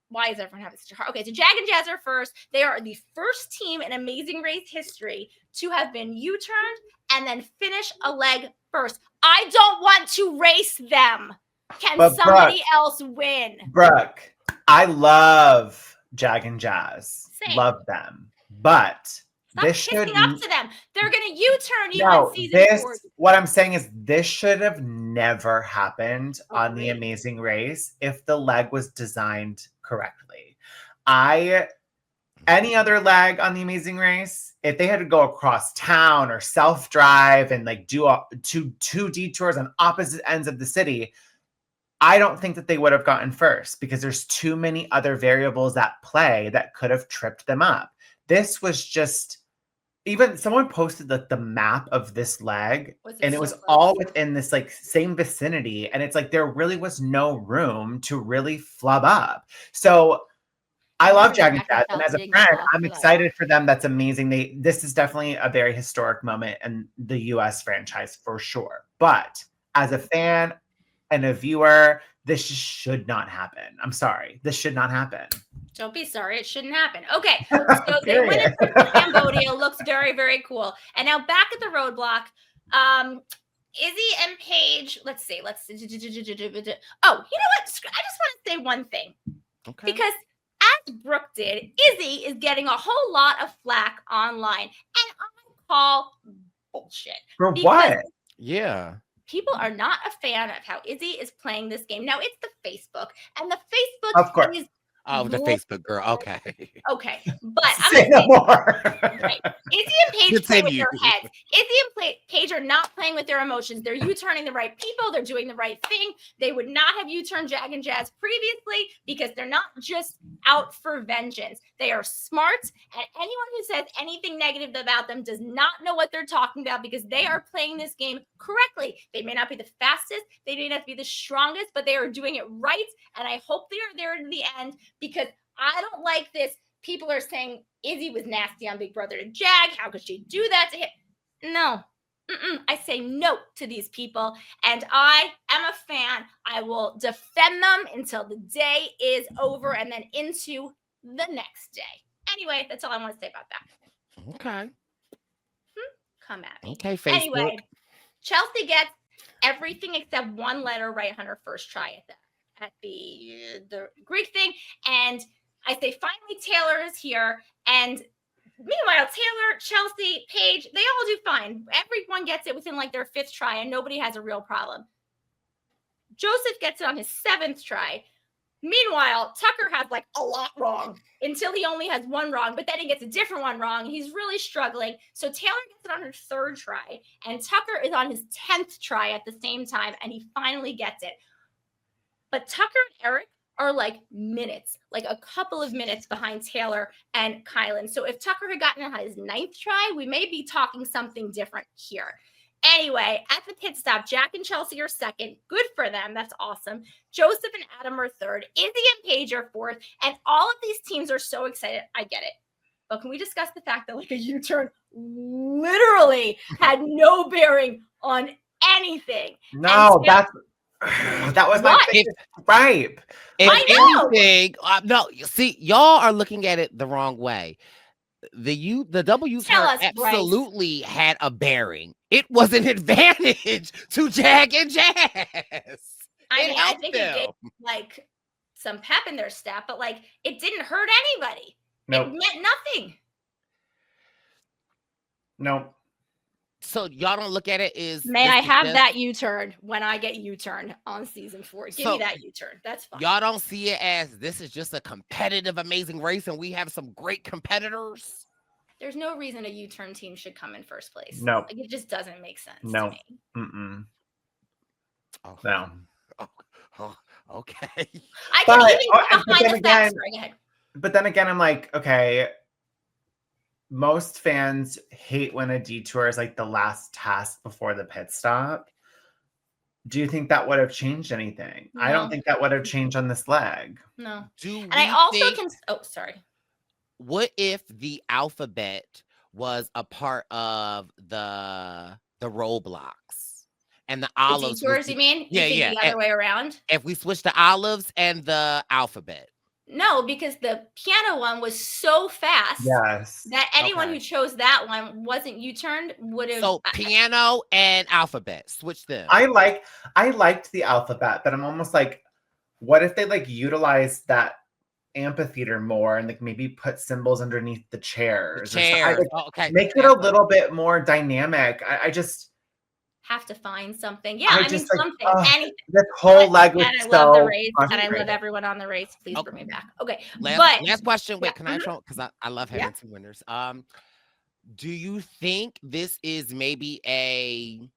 Why is everyone having such a hard? Okay, so Jag and Jazz are first. They are the first team in Amazing Race history to have been U-turned and then finish a leg first. I don't want to race them. Can somebody else win? Brooke, I love Jag and Jazz. Same. Love them. But Stop this should kissing up to them. They're going to U-turn you in season 4. What I'm saying is this should have never happened on the Amazing Race if the leg was designed correctly. Any other leg on the Amazing Race, if they had to go across town or self-drive and like do two detours on opposite ends of the city, I don't think that they would have gotten first because there's too many other variables at play that could have tripped them up. This was just, even someone posted the map of this leg and it was all within this like same vicinity. And it's like, there really was no room to really flub up. So I love Jag and Jazz, and as a friend, I'm excited for them. That's amazing. This is definitely a very historic moment in the US franchise for sure. But as a fan and a viewer, this just should not happen. I'm sorry. This should not happen. Don't be sorry. It shouldn't happen. Okay. So they win it for Cambodia. Looks very, very cool. And now back at the roadblock, Izzy and Paige, let's see. Oh, you know what? I just want to say one thing. Okay. Because as Brooke did, Izzy is getting a whole lot of flack online. And I call bullshit. For what? Yeah. People are not a fan of how Izzy is playing this game. Now, it's the Facebook. And the Facebook of course. is the Facebook girl. Okay. Okay. But say no more. Right. Izzy and Paige play with their heads. Izzy and Paige are not playing with their emotions. They're U-turning the right people. They're doing the right thing. They would not have U-turned Jag and Jazz previously because they're not just out for vengeance. They are smart, and anyone who says anything negative about them does not know what they're talking about because they are playing this game correctly. They may not be the fastest. They may not be the strongest, but they are doing it right, and I hope they are there to the end because I don't like this. People are saying Izzy was nasty on Big Brother to Jag. How could she do that to him? No, I say no to these people, and I am a fan. I will defend them until the day is over and then into the next day. Anyway, that's all I want to say about that. Okay. Come at me. Okay, Facebook. Anyway, Chelsea gets everything except one letter right on her first try at the Greek thing, and I say finally Taylor is here, and meanwhile Taylor, Chelsea, Paige, they all do fine. Everyone gets it within like their 5th try, and nobody has a real problem. Joseph gets it on his 7th try. Meanwhile, Tucker has like a lot wrong until he only has one wrong, but then he gets a different one wrong. He's really struggling. So Taylor gets it on her 3rd try, and Tucker is on his 10th try at the same time, and he finally gets it. But Tucker and Eric are like minutes, like a couple of minutes behind Taylor and Kylan. So if Tucker had gotten it on his 9th try, we may be talking something different here. Anyway, at the pit stop, Jack and Chelsea are 2nd. Good for them. That's awesome. Joseph and Adam are 3rd. Izzy and Paige are 4th. And all of these teams are so excited. I get it. But can we discuss the fact that like a U-turn literally had no bearing on anything? No, that was my biggest gripe. If anything, no, see, y'all are looking at it the wrong way. The W turn absolutely had a bearing. It was an advantage to Jack and Jazz. I think it gave like some pep in their step, but like it didn't hurt anybody. Nope. It meant nothing. Nope. So y'all don't look at it as may I have that U-turn when I get U-turned on season 4. Give me that U-turn. That's fine. Y'all don't see it as this is just a competitive, amazing race, and we have some great competitors. There's no reason a U-turn team should come in first place. No, like, it just doesn't make sense. No. To me. Oh. No. Oh, okay. I can even go behind the facts. But then again, I'm like, okay. Most fans hate when a detour is like the last task before the pit stop. Do you think that would have changed anything? No. I don't think that would have changed on this leg. No. I also can. Oh, sorry. What if the alphabet was a part of the roadblocks and the olives? The detours, you mean? Yeah. The other way around. If we switch the olives and the alphabet. No, because the piano one was so fast. Yes. That anyone who chose that one wasn't U-turned would have. So piano and alphabet, switch them. I liked the alphabet, but I'm almost like, what if they like utilize that amphitheater more and like maybe put symbols underneath the chairs? Make it a little bit more dynamic. I just have to find something. Yeah, I mean something. Anything. This whole leg was I love the race, and I love everyone on the race. Please bring me back. Okay. Last question. Wait, can I try? Because I love having 2 winners. Do you think this is maybe a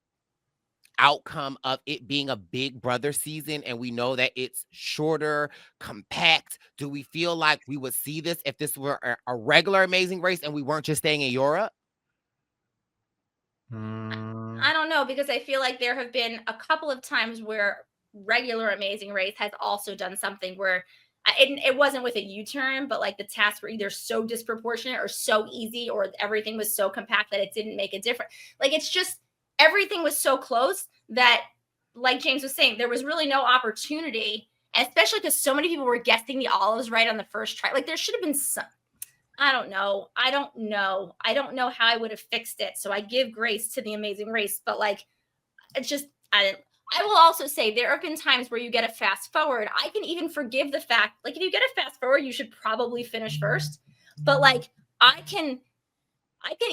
outcome of it being a Big Brother season, and we know that it's shorter, compact? Do we feel like we would see this if this were a regular Amazing Race and we weren't just staying in Europe? I don't know, because I feel like there have been a couple of times where regular Amazing Race has also done something where it wasn't with a U-turn, but like the tasks were either so disproportionate or so easy, or everything was so compact that it didn't make a difference. Like, it's just everything was so close that, like James was saying, there was really no opportunity, and especially because so many people were guessing the olives right on the first try. Like, there should have been some. I don't know how I would have fixed it. So I give grace to the Amazing Race, but like, it's just, I will also say there have been times where you get a fast forward. I can even forgive the fact, like, if you get a fast forward, you should probably finish first. But like, I can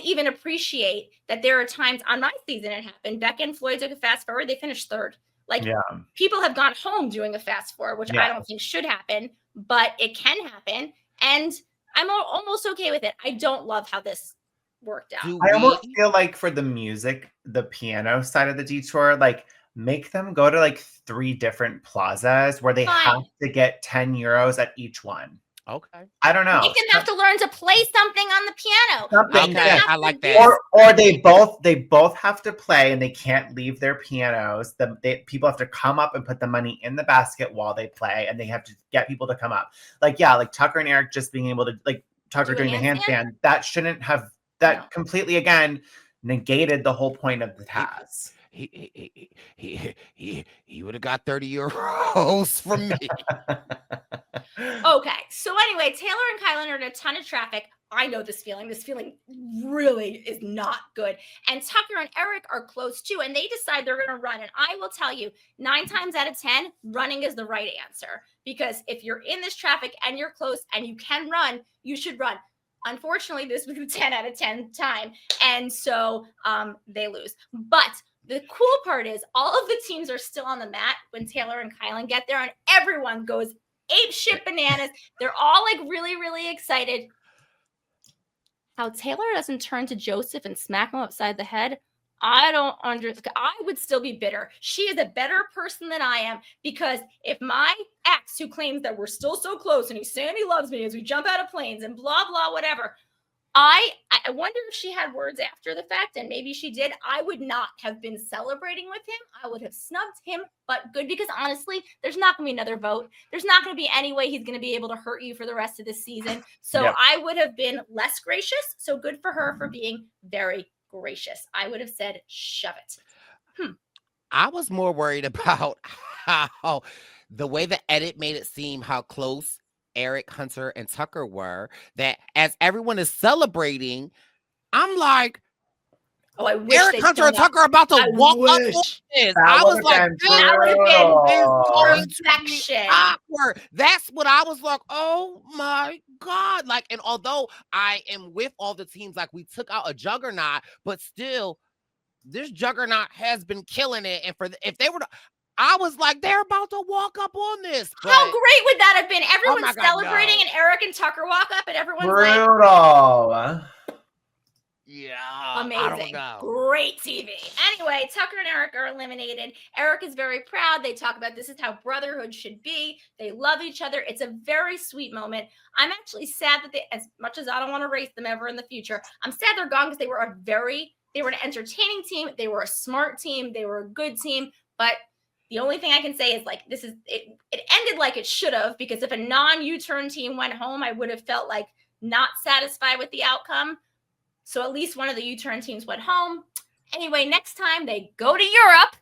even appreciate that there are times on my season it happened. Becca and Floyd took a fast forward. They finished 3rd. Like, people have gone home doing a fast forward, which I don't think should happen, but it can happen. And I'm almost okay with it. I don't love how this worked out. I almost feel like for the music, the piano side of the detour, like, make them go to like 3 different plazas where they have to get 10 euros at each one. Okay. I don't know. Make them have to learn to play something on the piano. Something. Okay, I like that. Or they both have to play and they can't leave their pianos. People have to come up and put the money in the basket while they play, and they have to get people to come up. Like, like Tucker and Eric just being able to, like, Tucker doing the handstand. That shouldn't have, completely, again, negated the whole point of the task. He would have got 30 euros from me. Okay, so anyway, Taylor and Kylan are in a ton of traffic. I know this feeling. This feeling really is not good. And Tucker and Eric are close too, and they decide they're going to run. And I will tell you, 9 times out of 10, running is the right answer. Because if you're in this traffic and you're close and you can run, you should run. Unfortunately, this was a 10 out of 10 time. And so they lose. But the cool part is all of the teams are still on the mat when Taylor and Kylan get there, and everyone goes ape shit bananas. They're all like really, really excited. How Taylor doesn't turn to Joseph and smack him upside the head, I don't understand. I would still be bitter. She is a better person than I am, because if my ex, who claims that we're still so close and he's saying he loves me as we jump out of planes and blah, blah, whatever, I wonder if she had words after the fact, and maybe she did. I would not have been celebrating with him. I would have snubbed him, but good, because honestly, there's not going to be another vote. There's not going to be any way he's going to be able to hurt you for the rest of this season. So yep. I would have been less gracious. So good for her for being very gracious. I would have said, shove it. I was more worried about how the way the edit made it seem how close Eric, Hunter, and Tucker were, that as everyone is celebrating, I'm like, oh, I wish Eric, Hunter, and Tucker are about to walk up on this. I was like, this is going to be awkward. That's what I was like, oh my God. Like, and although I am with all the teams, like we took out a juggernaut, but still, this juggernaut has been killing it. And if they were to, I was like, they're about to walk up on this. But how great would that have been? Everyone's celebrating, and Eric and Tucker walk up, and everyone's brutal. Like, yeah, amazing. Great TV. Anyway, Tucker and Eric are eliminated. Eric is very proud. They talk about this is how brotherhood should be. They love each other. It's a very sweet moment. I'm actually sad that as much as I don't want to race them ever in the future, I'm sad they're gone, because they were an entertaining team. They were a smart team. They were a good team. But the only thing I can say is, like, it ended like it should have, because if a non-U-turn team went home, I would have felt like not satisfied with the outcome. So at least one of the U-turn teams went home. Anyway, next time they go to Europe,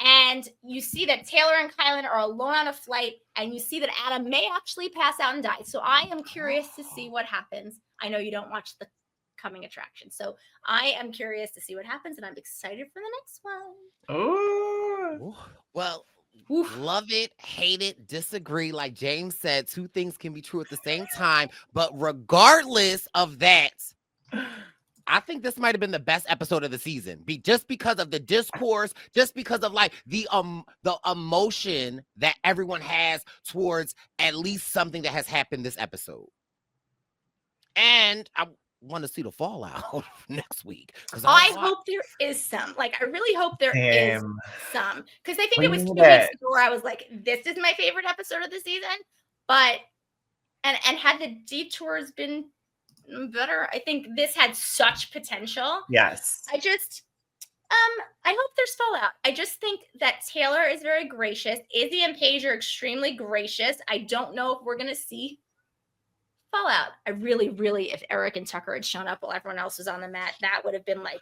and you see that Taylor and Kylan are alone on a flight, and you see that Adam may actually pass out and die. So I am curious to see what happens. I know you don't watch the coming attraction, so I am curious to see what happens, and I'm excited for the next one. Oh, well, love it, hate it, disagree. Like James said, 2 things can be true at the same time. But regardless of that, I think this might have been the best episode of the season, just because of the discourse, just because of like the emotion that everyone has towards at least something that has happened this episode. And I want to see the fallout next week, because I hope there is some. Like, I really hope there is some, because I think it was 2 weeks ago where I was like, this is my favorite episode of the season. But and had the detours been better, I think this had such potential. Yes. I hope there's fallout. I just think that Taylor is very gracious. Izzy and Paige are extremely gracious. I don't know if we're gonna see fallout. I really, really, if Eric and Tucker had shown up while everyone else was on the mat, that would have been like,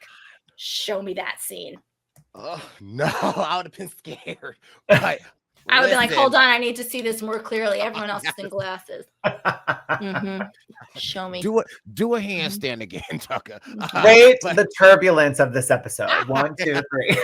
show me that scene. Oh no, I would have been scared. But I would be like, hold on, I need to see this more clearly. Everyone else is in glasses. Show me. Do a handstand again, Tucker. Rate the turbulence of this episode. 1, 2, 3.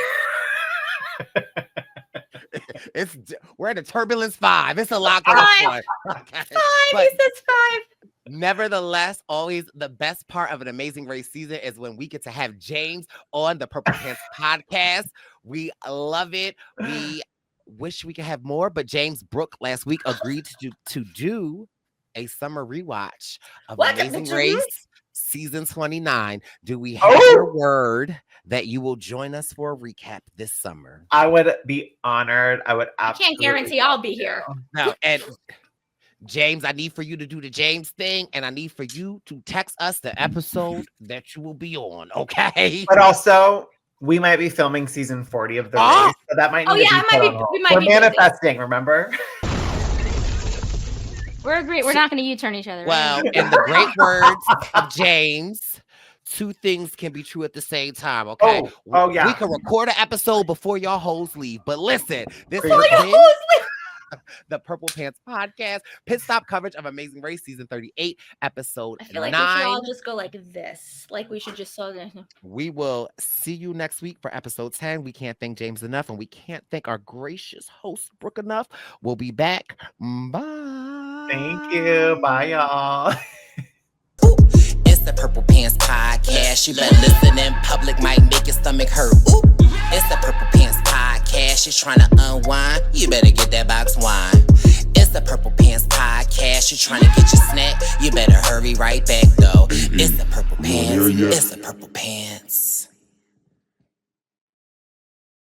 We're at a turbulence 5. It's a lot going on. Okay. 5. He says 5. Nevertheless, always the best part of an Amazing Race season is when we get to have James on the Purple Pants podcast. We love it. We wish we could have more, but James Brooke last week agreed to do a summer rewatch of Amazing Race season 29. Do we have your word that you will join us for a recap this summer? I would be honored. I would absolutely. I can't guarantee I'll be here. No, and James, I need for you to do the James thing, and I need for you to text us the episode that you will be on, okay? But also, we might be filming season 40 of the race, so that might need We're manifesting, busy. Remember? We're agreeing. We're not going to U-turn each other. Well, in the great words of James, two things can be true at the same time. Okay. Yeah. We can record an episode before y'all hoes leave. But listen, this is the Purple Pants Podcast, pit stop coverage of Amazing Race season 38, episode 9. I feel like we should all just go like this. Like we should just We will see you next week for episode 10. We can't thank James enough, and we can't thank our gracious host Brooke enough. We'll be back. Bye. Thank you. Bye, y'all. It's the Purple Pants Podcast. You better listen in public, might make your stomach hurt. Ooh. It's the Purple Pants Podcast. You're trying to unwind, you better get that box wine. It's the Purple Pants Podcast. You're trying to get your snack, you better hurry right back though. It's the Purple Pants. It's the Purple Pants.